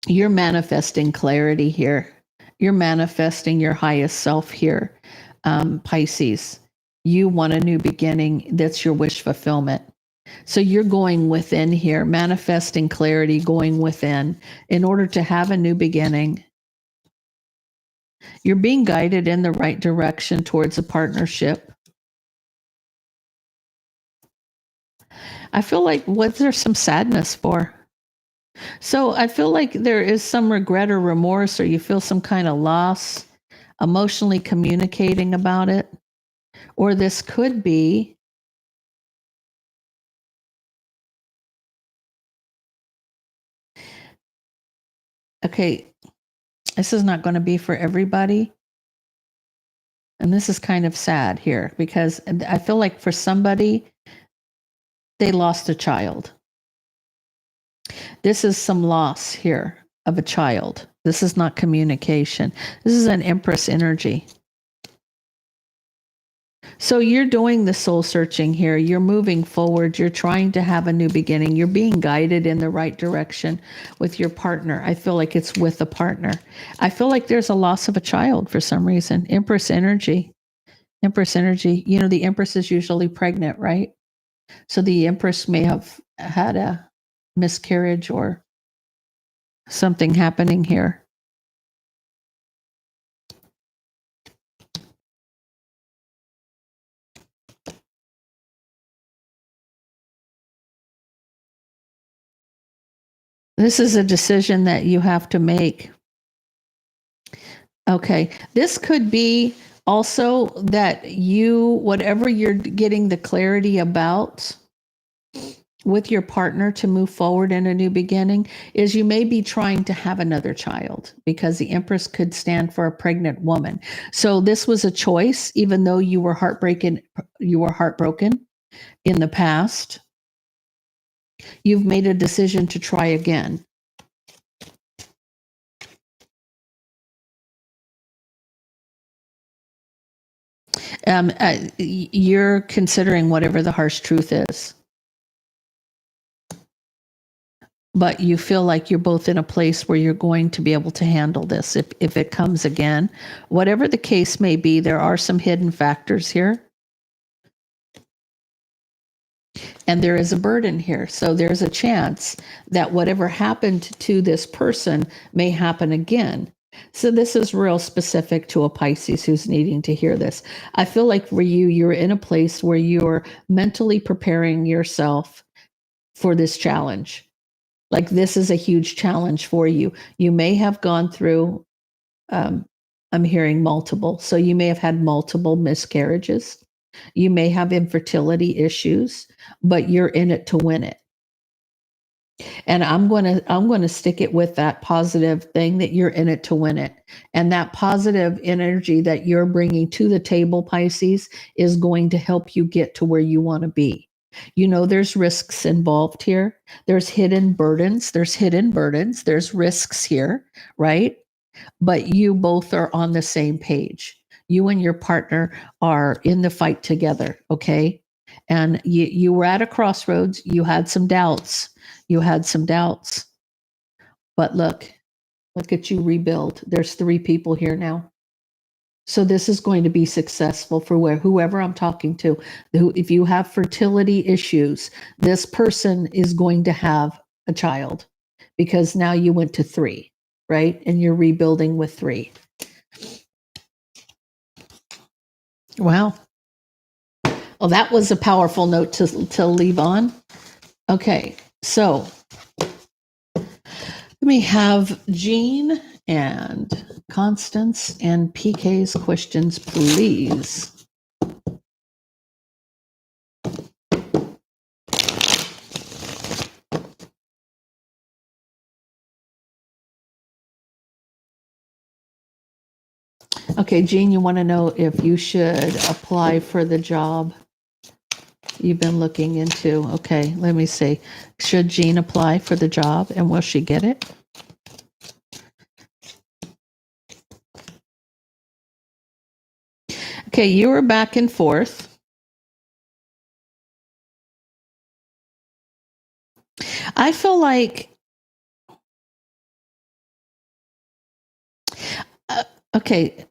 Speaker 1: You're manifesting clarity here. You're manifesting your highest self here, Pisces. You want a new beginning. That's your wish fulfillment. So you're going within here, manifesting clarity, going within in order to have a new beginning. You're being guided in the right direction towards a partnership. I feel like, what's there some sadness for? So I feel like there is some regret or remorse, or you feel some kind of loss. emotionally communicating about it. Or this could be okay, this is not going to be for everybody. And this is kind of sad here because I feel like for somebody, they lost a child. This is some loss here of a child. This is not communication. This is an Empress energy. So you're doing the soul searching here. You're moving forward. You're trying to have a new beginning. You're being guided in the right direction with your partner. I feel like it's with a partner. I feel like there's a loss of a child for some reason. Empress energy. Empress energy. You know, the Empress is usually pregnant, right? So the Empress may have had a miscarriage or something happening here. This is a decision that you have to make. Okay. This could be also that whatever you're getting the clarity about with your partner to move forward in a new beginning is you may be trying to have another child because the Empress could stand for a pregnant woman. So this was a choice, even though you were heartbroken in the past. You've made a decision to try again. You're considering whatever the harsh truth is. But you feel like you're both in a place where you're going to be able to handle this if it comes again. Whatever the case may be, there are some hidden factors here. And there is a burden here. So there's a chance that whatever happened to this person may happen again. So this is real specific to a Pisces who's needing to hear this. I feel like for you, you're in a place where you're mentally preparing yourself for this challenge. Like this is a huge challenge for you. You may have gone through, I'm hearing multiple. So you may have had multiple miscarriages. You may have infertility issues, but you're in it to win it. And I'm going to stick it with that positive thing that you're in it to win it. And that positive energy that you're bringing to the table, Pisces, is going to help you get to where you want to be. You know, there's risks involved here. There's hidden burdens. There's risks here, right? But you both are on the same page. You and your partner are in the fight together, okay? And you were at a crossroads. You had some doubts. But look at you rebuild. There's 3 people here now. So this is going to be successful for whoever I'm talking to. If you have fertility issues, this person is going to have a child because now you went to 3, right? And you're rebuilding with 3. Wow. Well, that was a powerful note to leave on. Okay, so let me have Jean and Constance and PK's questions, please. Okay, Jean, you want to know if you should apply for the job you've been looking into. Okay, let me see. Should Jean apply for the job and will she get it? Okay, you were back and forth. I feel like, okay,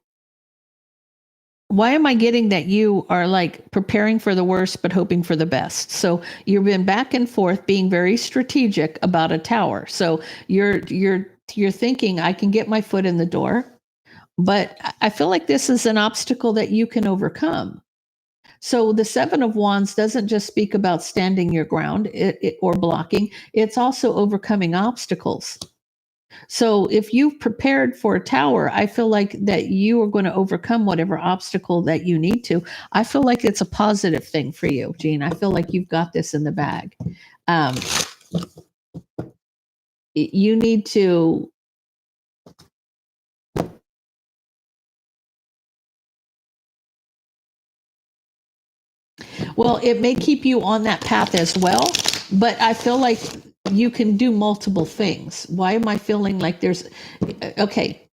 Speaker 1: why am I getting that you are like preparing for the worst but hoping for the best? So you've been back and forth being very strategic about a tower. So you're thinking I can get my foot in the door, but I feel like this is an obstacle that you can overcome. So the 7 of Wands doesn't just speak about standing your ground or blocking. It's also overcoming obstacles. So if you've prepared for a tower, I feel like that you are going to overcome whatever obstacle that you need to. I feel like it's a positive thing for you, Jean. I feel like you've got this in the bag. Um, you need to. Well, it may keep you on that path as well, but I feel like you can do multiple things. Why am I feeling like there's okay?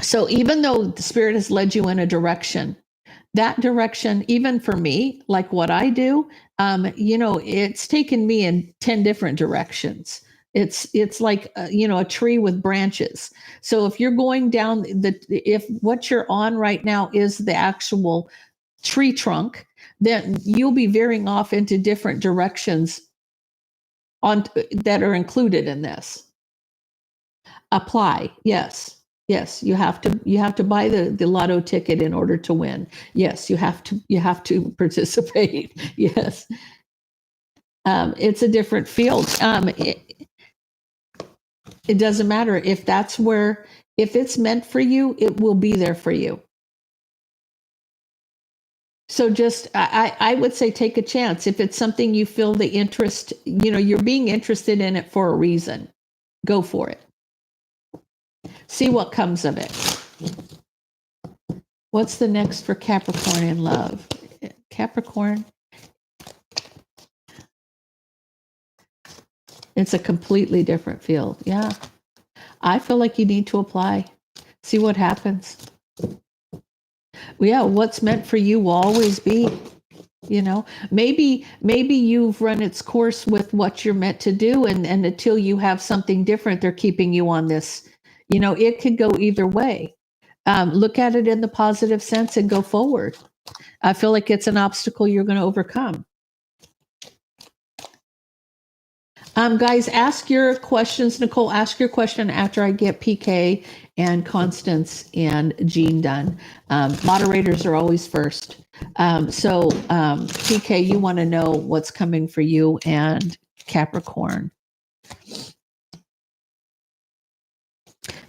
Speaker 1: So even though the spirit has led you in a direction, that direction, even for me, like what I do, it's taken me in 10 different directions. It's like a tree with branches. So if you're going down if what you're on right now is the actual tree trunk, then you'll be veering off into different directions on that are included in this. Apply, yes. Yes, you have to buy the lotto ticket in order to win. Yes, you have to participate. Yes, it's a different field. It doesn't matter if if it's meant for you, it will be there for you. So just I would say take a chance. If it's something you feel the interest, you're being interested in it for a reason, go for it. See what comes of it. What's the next for Capricorn in love? Capricorn. It's a completely different field. Yeah. I feel like you need to apply. See what happens. Yeah, what's meant for you will always be. Maybe you've run its course with what you're meant to do, and until you have something different, they're keeping you on this. It could go either way. Look at it in the positive sense and go forward. I feel like it's an obstacle you're going to overcome. Guys, ask your questions. Nicole, ask your question after I get PK and Constance and Jean done. Moderators are always first. So PK, you want to know what's coming for you and Capricorn.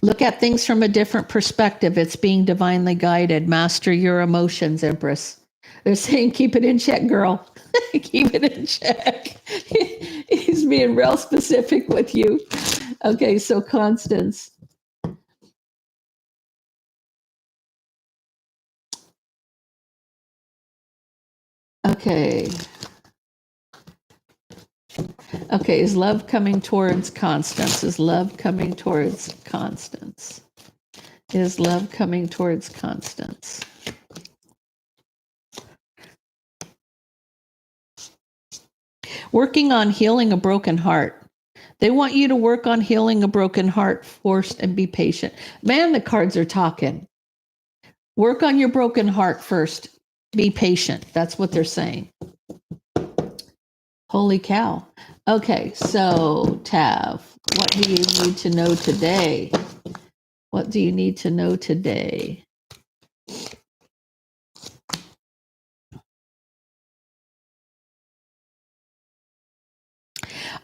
Speaker 1: Look at things from a different perspective. It's being divinely guided. Master your emotions, Empress. They're saying, keep it in check, girl. Keep it in check. He's being real specific with you. Okay, so Constance. Okay. Okay, is love coming towards Constance? Is love coming towards Constance? Is love coming towards Constance? Working on healing a broken heart. They want you to work on healing a broken heart first and be patient. Man, the cards are talking. Work on your broken heart first. Be patient. That's what they're saying. Holy cow. Okay, so Tav, what do you need to know today? What do you need to know today?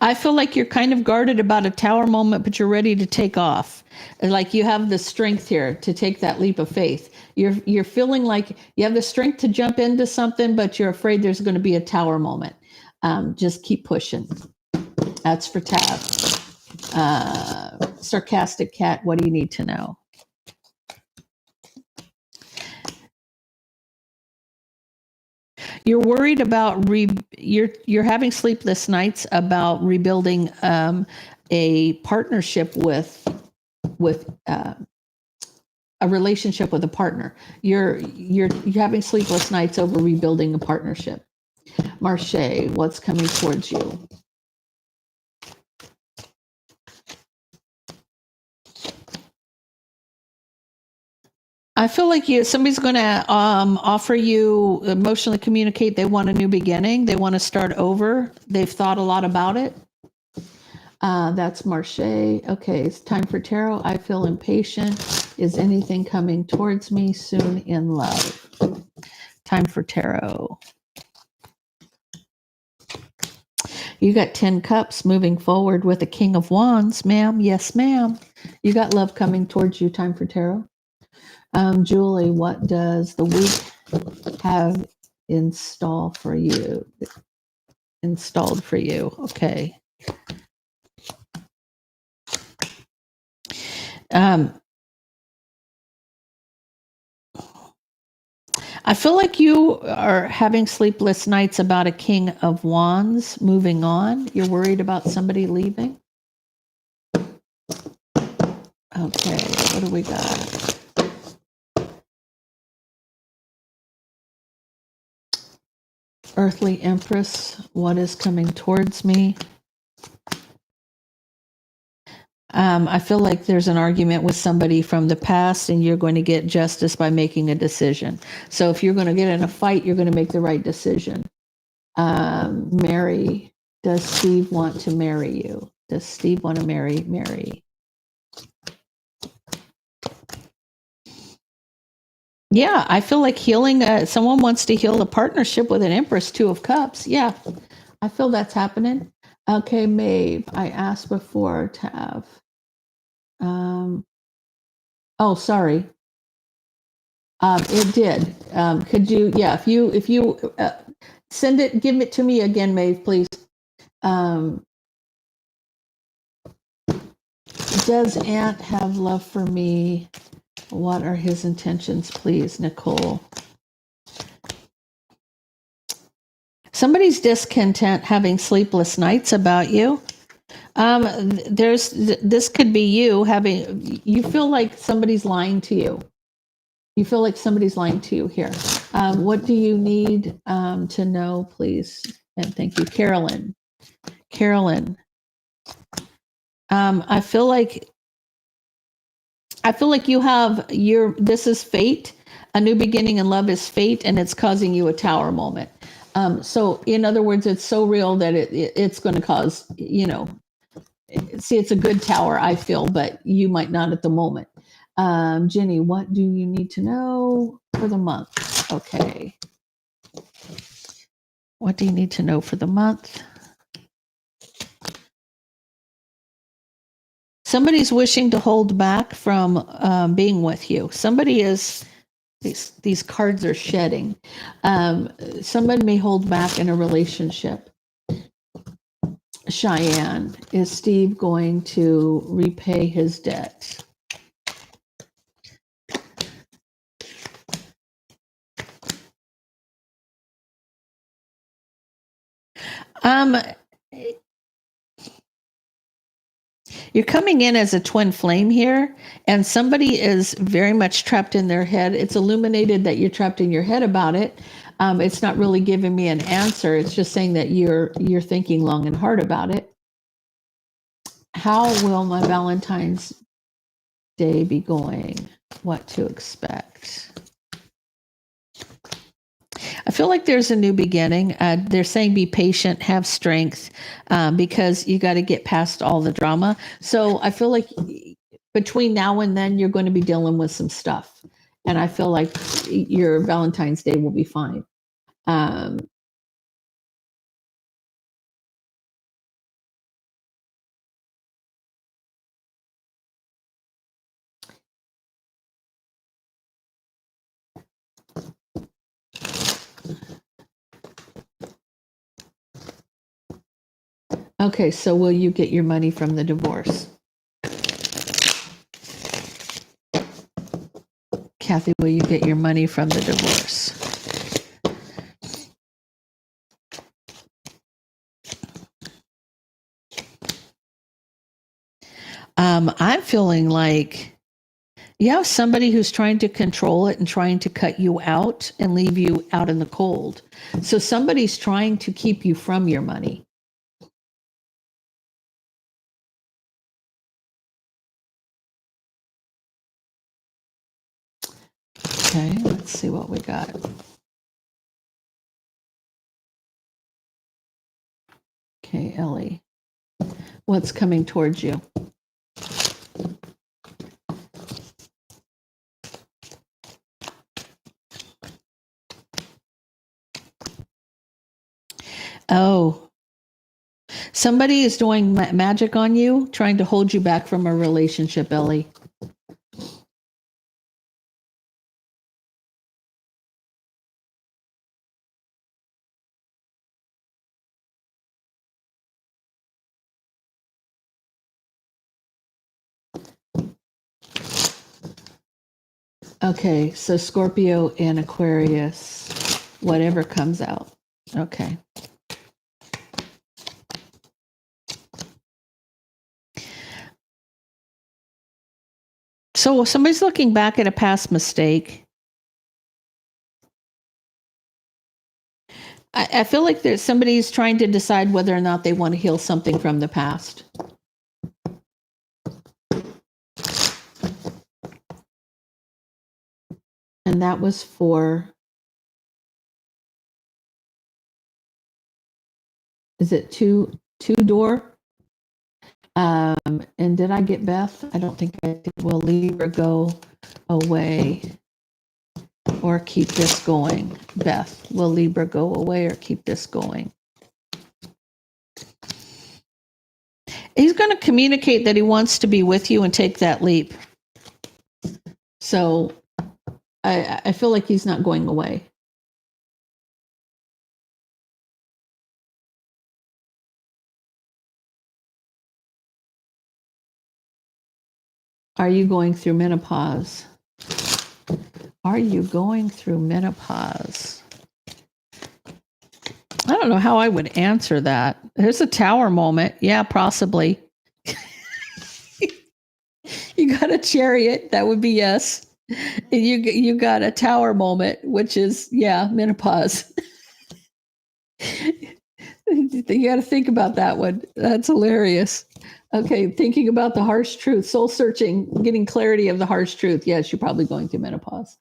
Speaker 1: I feel like you're kind of guarded about a tower moment, but you're ready to take off. Like you have the strength here to take that leap of faith. You're feeling like you have the strength to jump into something, but you're afraid there's going to be a tower moment. Just keep pushing. That's for Tab. Sarcastic Cat, what do you need to know? You're worried about you're having sleepless nights about rebuilding a partnership with a relationship with a partner. You're having sleepless nights over rebuilding a partnership. Marche, what's coming towards you? I feel like somebody's going to offer you emotionally communicate. They want a new beginning. They want to start over. They've thought a lot about it. That's Marche. Okay, it's time for tarot. I feel impatient. Is anything coming towards me soon in love? Time for tarot. You got 10 cups moving forward with the King of Wands, ma'am. Yes, ma'am. You got love coming towards you. Time for tarot. Julie, what does the week have installed for you? Installed for you. Okay. I feel like you are having sleepless nights about a King of Wands moving on. You're worried about somebody leaving. Okay, what do we got? Earthly Empress, what is coming towards me? I feel like there's an argument with somebody from the past and you're going to get justice by making a decision. So if you're going to get in a fight, you're going to make the right decision. Mary, does Steve want to marry you? Does Steve want to marry Mary? Yeah, I feel like healing, someone wants to heal the partnership with an Empress, Two of Cups. Yeah, I feel that's happening. Okay, Maeve, I asked before to have, oh, sorry. It did. Could you, yeah, if you send it, give it to me again, Maeve, please. Does Ant have love for me? What are his intentions, please, Nicole? Somebody's discontent, having sleepless nights about you. This could be you you feel like somebody's lying to you. You feel like somebody's lying to you here. What do you need to know, please? And thank you, Carolyn. Carolyn, I feel like you have this is fate. A new beginning in love is fate, and it's causing you a tower moment. So in other words, it's so real that it's going to cause, see, it's a good tower, I feel, but you might not at the moment. Jenny, what do you need to know for the month? Okay. What do you need to know for the month? Somebody's wishing to hold back from being with you. Somebody is, these cards are shedding. Someone may hold back in a relationship. Cheyenne, is Steve going to repay his debt? You're coming in as a twin flame here, and somebody is very much trapped in their head. It's illuminated that you're trapped in your head about it. It's not really giving me an answer. It's just saying that you're thinking long and hard about it. How will my Valentine's Day be going? What to expect? I feel like there's a new beginning. They're saying be patient, have strength, because you got to get past all the drama. So I feel like between now and then, you're going to be dealing with some stuff. And I feel like your Valentine's Day will be fine. Okay, so will you get your money from the divorce? Kathy, will you get your money from the divorce? I'm feeling like you have somebody who's trying to control it and trying to cut you out and leave you out in the cold. So somebody's trying to keep you from your money. Okay, let's see what we got. Okay, Ellie, what's coming towards you? Oh, Somebody is doing magic on you, trying to hold you back from a relationship, Ellie. Okay, so Scorpio and Aquarius, whatever comes out. Okay. So somebody's looking back at a past mistake. I feel like there's somebody's trying to decide whether or not they want to heal something from the past. And that was for, is it two door? And did I get Beth? I don't think I did. Will Libra go away or keep this going? Beth, will Libra go away or keep this going? He's going to communicate that he wants to be with you and take that leap. So I feel like he's not going away. Are you going through menopause? Are you going through menopause? I don't know how I would answer that. There's a tower moment. Yeah, possibly. You got a chariot. That would be yes. And you got a tower moment, which is, yeah, menopause. You got to think about that one. That's hilarious. Okay, thinking about the harsh truth, soul searching, getting clarity of the harsh truth. Yes, you're probably going through menopause.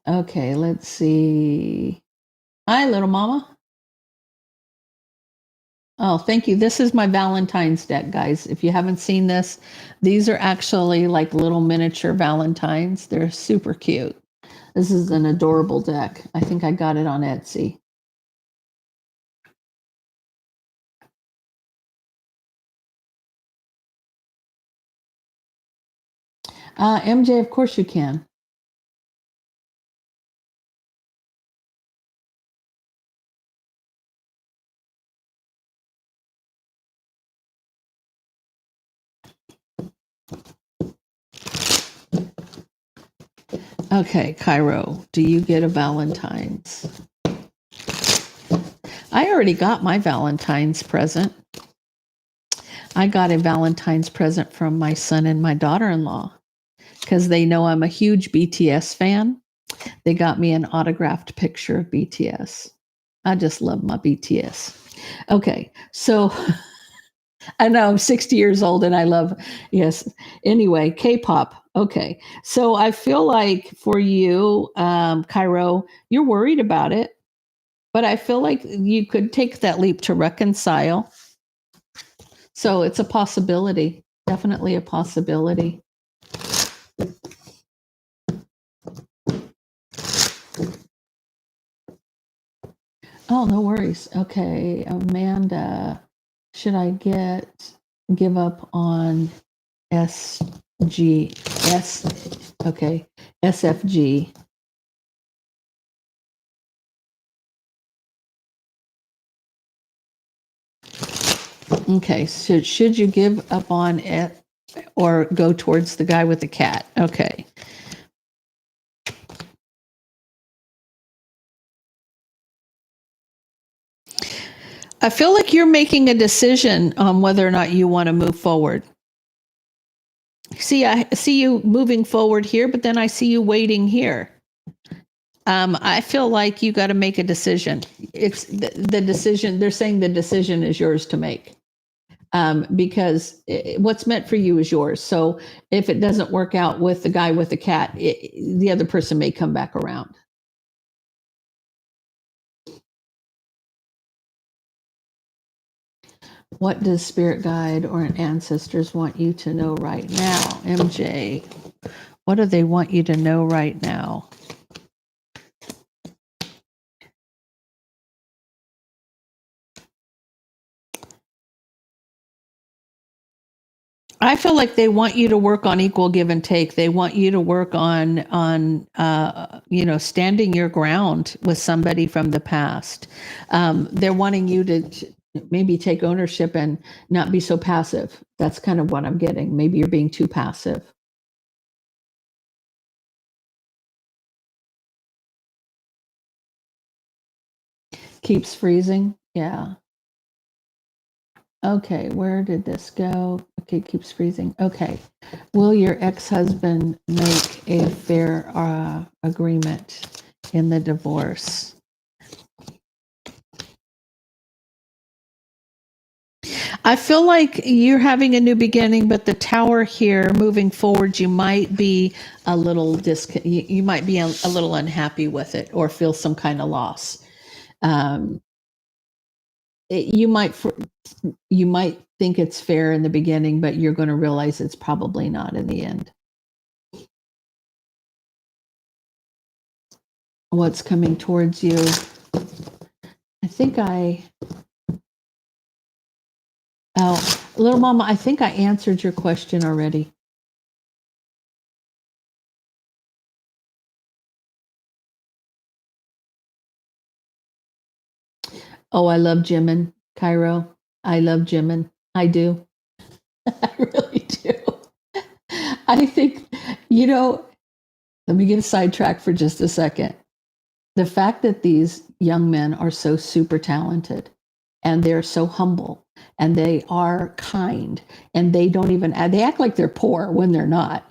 Speaker 1: Okay, let's see. Hi, little mama. Oh, thank you. This is my Valentine's deck, guys. If you haven't seen this, these are actually like little miniature Valentines. They're super cute. This is an adorable deck. I think I got it on Etsy. MJ, of course you can. Okay, Cairo, do you get a Valentine's? I already got my Valentine's present. I got a Valentine's present from my son and my daughter-in-law because they know I'm a huge BTS fan. They got me an autographed picture of BTS. I just love my BTS. Okay, so I know I'm 60 years old and I love, yes. Anyway, K-pop. Okay, so I feel like for you, Cairo, you're worried about it, but I feel like you could take that leap to reconcile. So it's a possibility, definitely a possibility. Oh, no worries. Okay, Amanda, should I give up on okay, SFG? Okay, so should you give up on it or go towards the guy with the cat? Okay. I feel like you're making a decision on whether or not you want to move forward. See, I see you moving forward here, but then I see you waiting here. I feel like you got to make a decision. It's the decision. They're saying the decision is yours to make. Because what's meant for you is yours. So if it doesn't work out with the guy with the cat, the other person may come back around. What does spirit guide or ancestors want you to know right now? MJ, What do they want you to know right now? I feel like they want you to work on equal give and take. They want you to work on standing your ground with somebody from the past. They're wanting you to maybe take ownership and not be so passive. That's kind of what I'm getting. Maybe you're being too passive. Keeps freezing. Yeah. Okay, where did this go? Okay, it keeps freezing. Okay. Will your ex-husband make a fair agreement in the divorce? I feel like you're having a new beginning, but the tower here moving forward, you might be a little you might be a little unhappy with it or feel some kind of loss. Um, you might think it's fair in the beginning, but you're going to realize it's probably not in the end. What's coming towards you? I think little mama, I think I answered your question already. Oh, I love Jimin, Cairo. I love Jimin. I do. I really do. I think, let me get a sidetrack for just a second. The fact that these young men are so super talented and they're so humble and they are kind and they don't even they act like they're poor when they're not,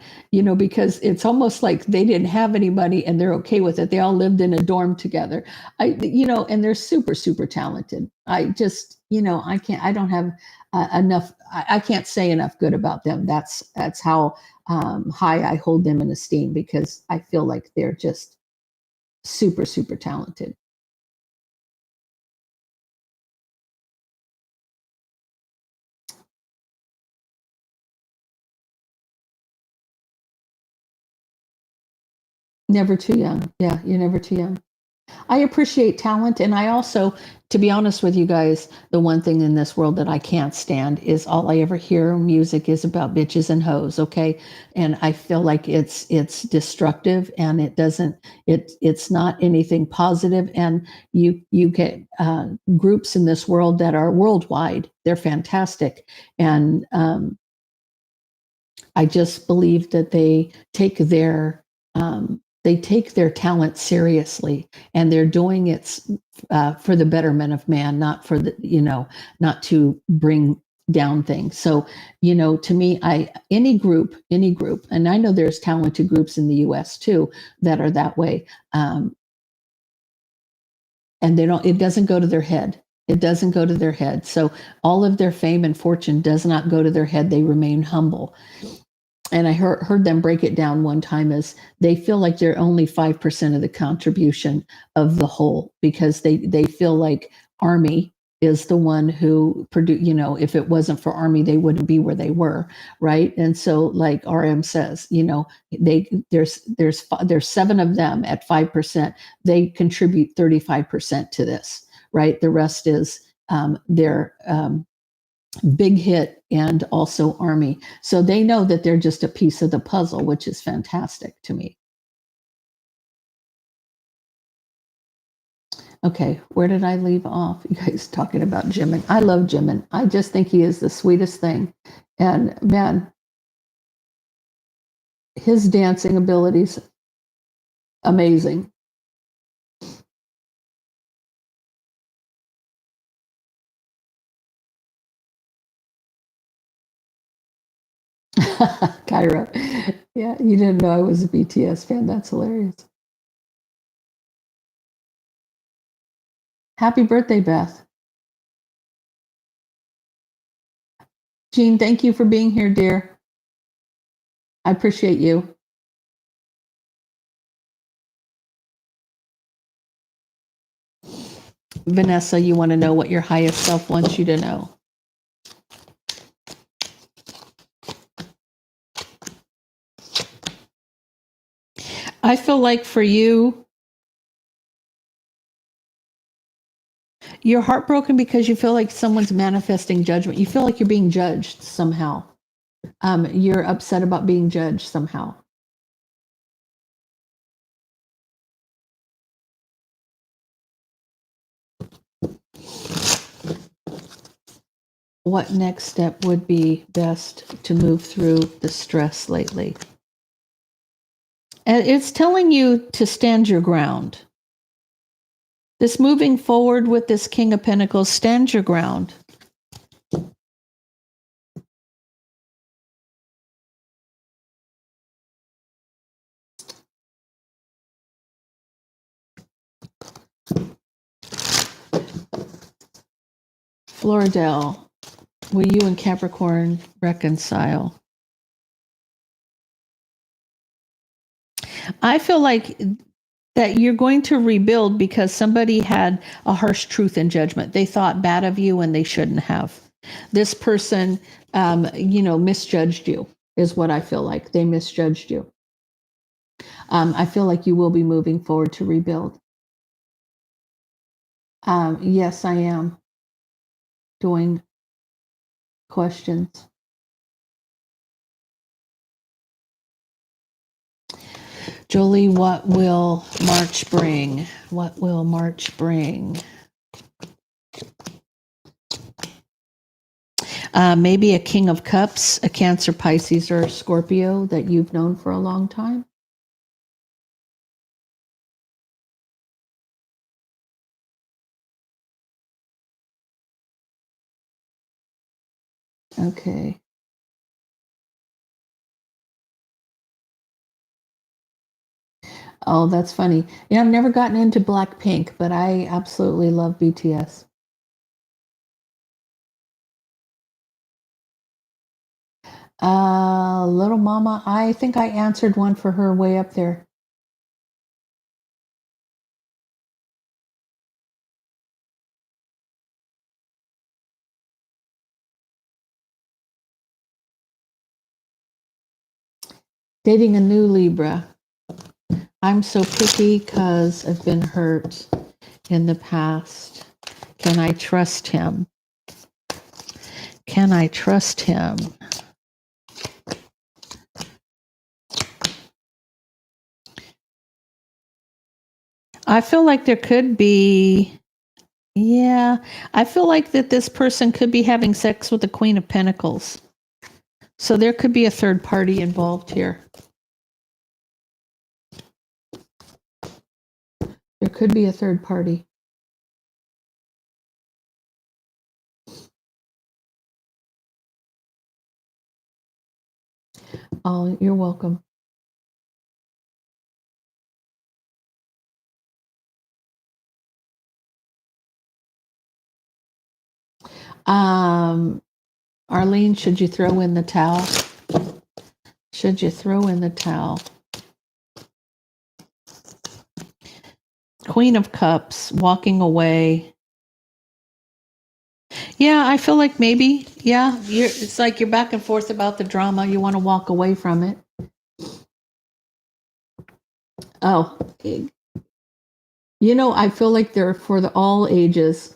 Speaker 1: because it's almost like they didn't have any money and they're okay with it. They all lived in a dorm together. And they're super super talented. I just, I don't have enough. I can't say enough good about them. That's how high I hold them in esteem, because I feel like they're just super super talented. Never too young. Yeah, you're never too young. I appreciate talent. And I also, to be honest with you guys, the one thing in this world that I can't stand is all I ever hear music is about bitches and hoes. Okay. And I feel like it's destructive, and it's not anything positive. And you get groups in this world that are worldwide. They're fantastic. And I just believe that they take their talent seriously, and they're doing it for the betterment of man, not for not to bring down things. So, to me, any group, and I know there's talented groups in the U.S. too that are that way, and it doesn't go to their head. It doesn't go to their head. So all of their fame and fortune does not go to their head. They remain humble. And I heard them break it down one time as they feel like they're only 5% of the contribution of the whole, because they feel like Army is the one who produced, if it wasn't for Army, they wouldn't be where they were. Right. And so, like RM says, there's 7 of them at 5%. They contribute 35% to this. Right. The rest is their Big Hit and also Army. So they know that they're just a piece of the puzzle, which is fantastic to me. Okay, where did I leave off? You guys talking about Jimin. I love Jimin. I just think he is the sweetest thing. And man, his dancing abilities, amazing. Cairo. Yeah, you didn't know I was a BTS fan. That's hilarious. Happy birthday, Beth. Jean, thank you for being here, dear. I appreciate you. Vanessa, you want to know what your highest self wants you to know? I feel like for you, you're heartbroken because you feel like someone's manifesting judgment. You feel like you're being judged somehow. You're upset about being judged somehow. What next step would be best to move through the stress lately? And it's telling you to stand your ground. This moving forward with this King of Pentacles, stand your ground. Floridel, will you and Capricorn reconcile? I feel like that you're going to rebuild because somebody had a harsh truth and judgment. They thought bad of you and they shouldn't have. This person, misjudged you, is what I feel like. They misjudged you. I feel like you will be moving forward to rebuild. Yes, I am doing questions. Jolie, what will March bring? What will March bring? Maybe a King of Cups, a Cancer, Pisces, or a Scorpio that you've known for a long time. Okay. Oh, that's funny. Yeah, I've never gotten into Blackpink, but I absolutely love BTS. Little Mama, I think I answered one for her way up there. Dating a new Libra. I'm so picky because I've been hurt in the past. Can I trust him? Can I trust him? I feel like there could be, yeah, I feel like that this person could be having sex with the Queen of Pentacles. So there could be a third party involved here. There could be a third party. Oh, you're welcome. Arlene, should you throw in the towel? Should you throw in the towel? Queen of Cups, walking away. Yeah, I feel like maybe, yeah, it's like you're back and forth about the drama. You want to walk away from it. Oh, I feel like they're for all ages.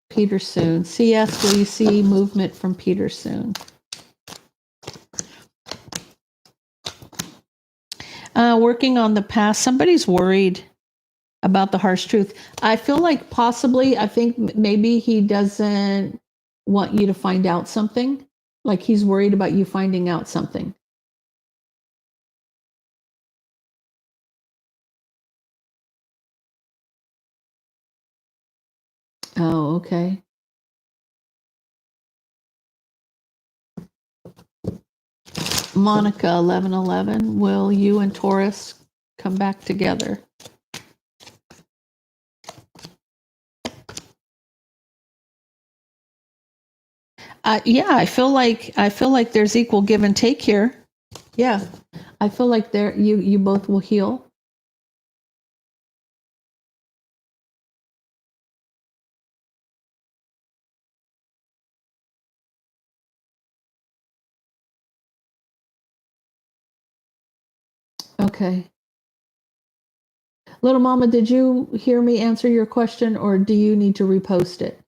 Speaker 1: Peter soon. CS, will you see movement from Peter soon? Working on the past. Somebody's worried about the harsh truth. I feel like I think maybe he doesn't want you to find out something. Like he's worried about you finding out something. Oh, okay. Monica, 1111, will you and Taurus come back together? Yeah, I feel like there's equal give and take here. Yeah, I feel like you both will heal. Okay. Little Mama, did you hear me answer your question, or do you need to repost it?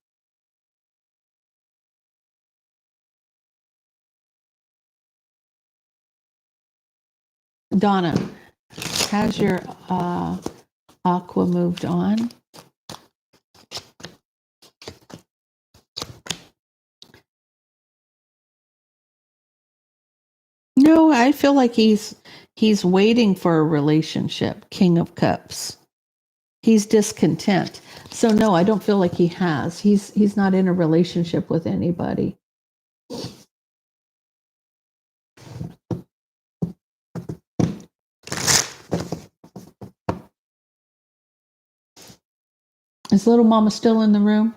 Speaker 1: Donna, has your Aqua moved on? No, I feel like he's waiting for a relationship. King of Cups. He's discontent. So no, I don't feel like he has. He's not in a relationship with anybody. Is little Mama still in the room?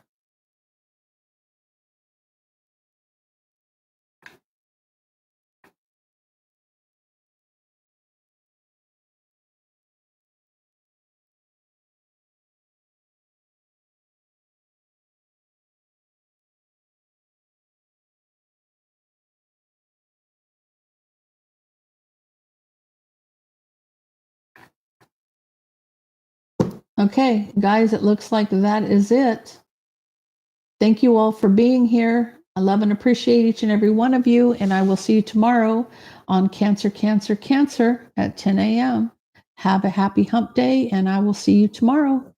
Speaker 1: Okay, guys, it looks like that is it. Thank you all for being here. I love and appreciate each and every one of you, and I will see you tomorrow on Cancer, Cancer, Cancer at 10 a.m. Have a happy hump day, and I will see you tomorrow.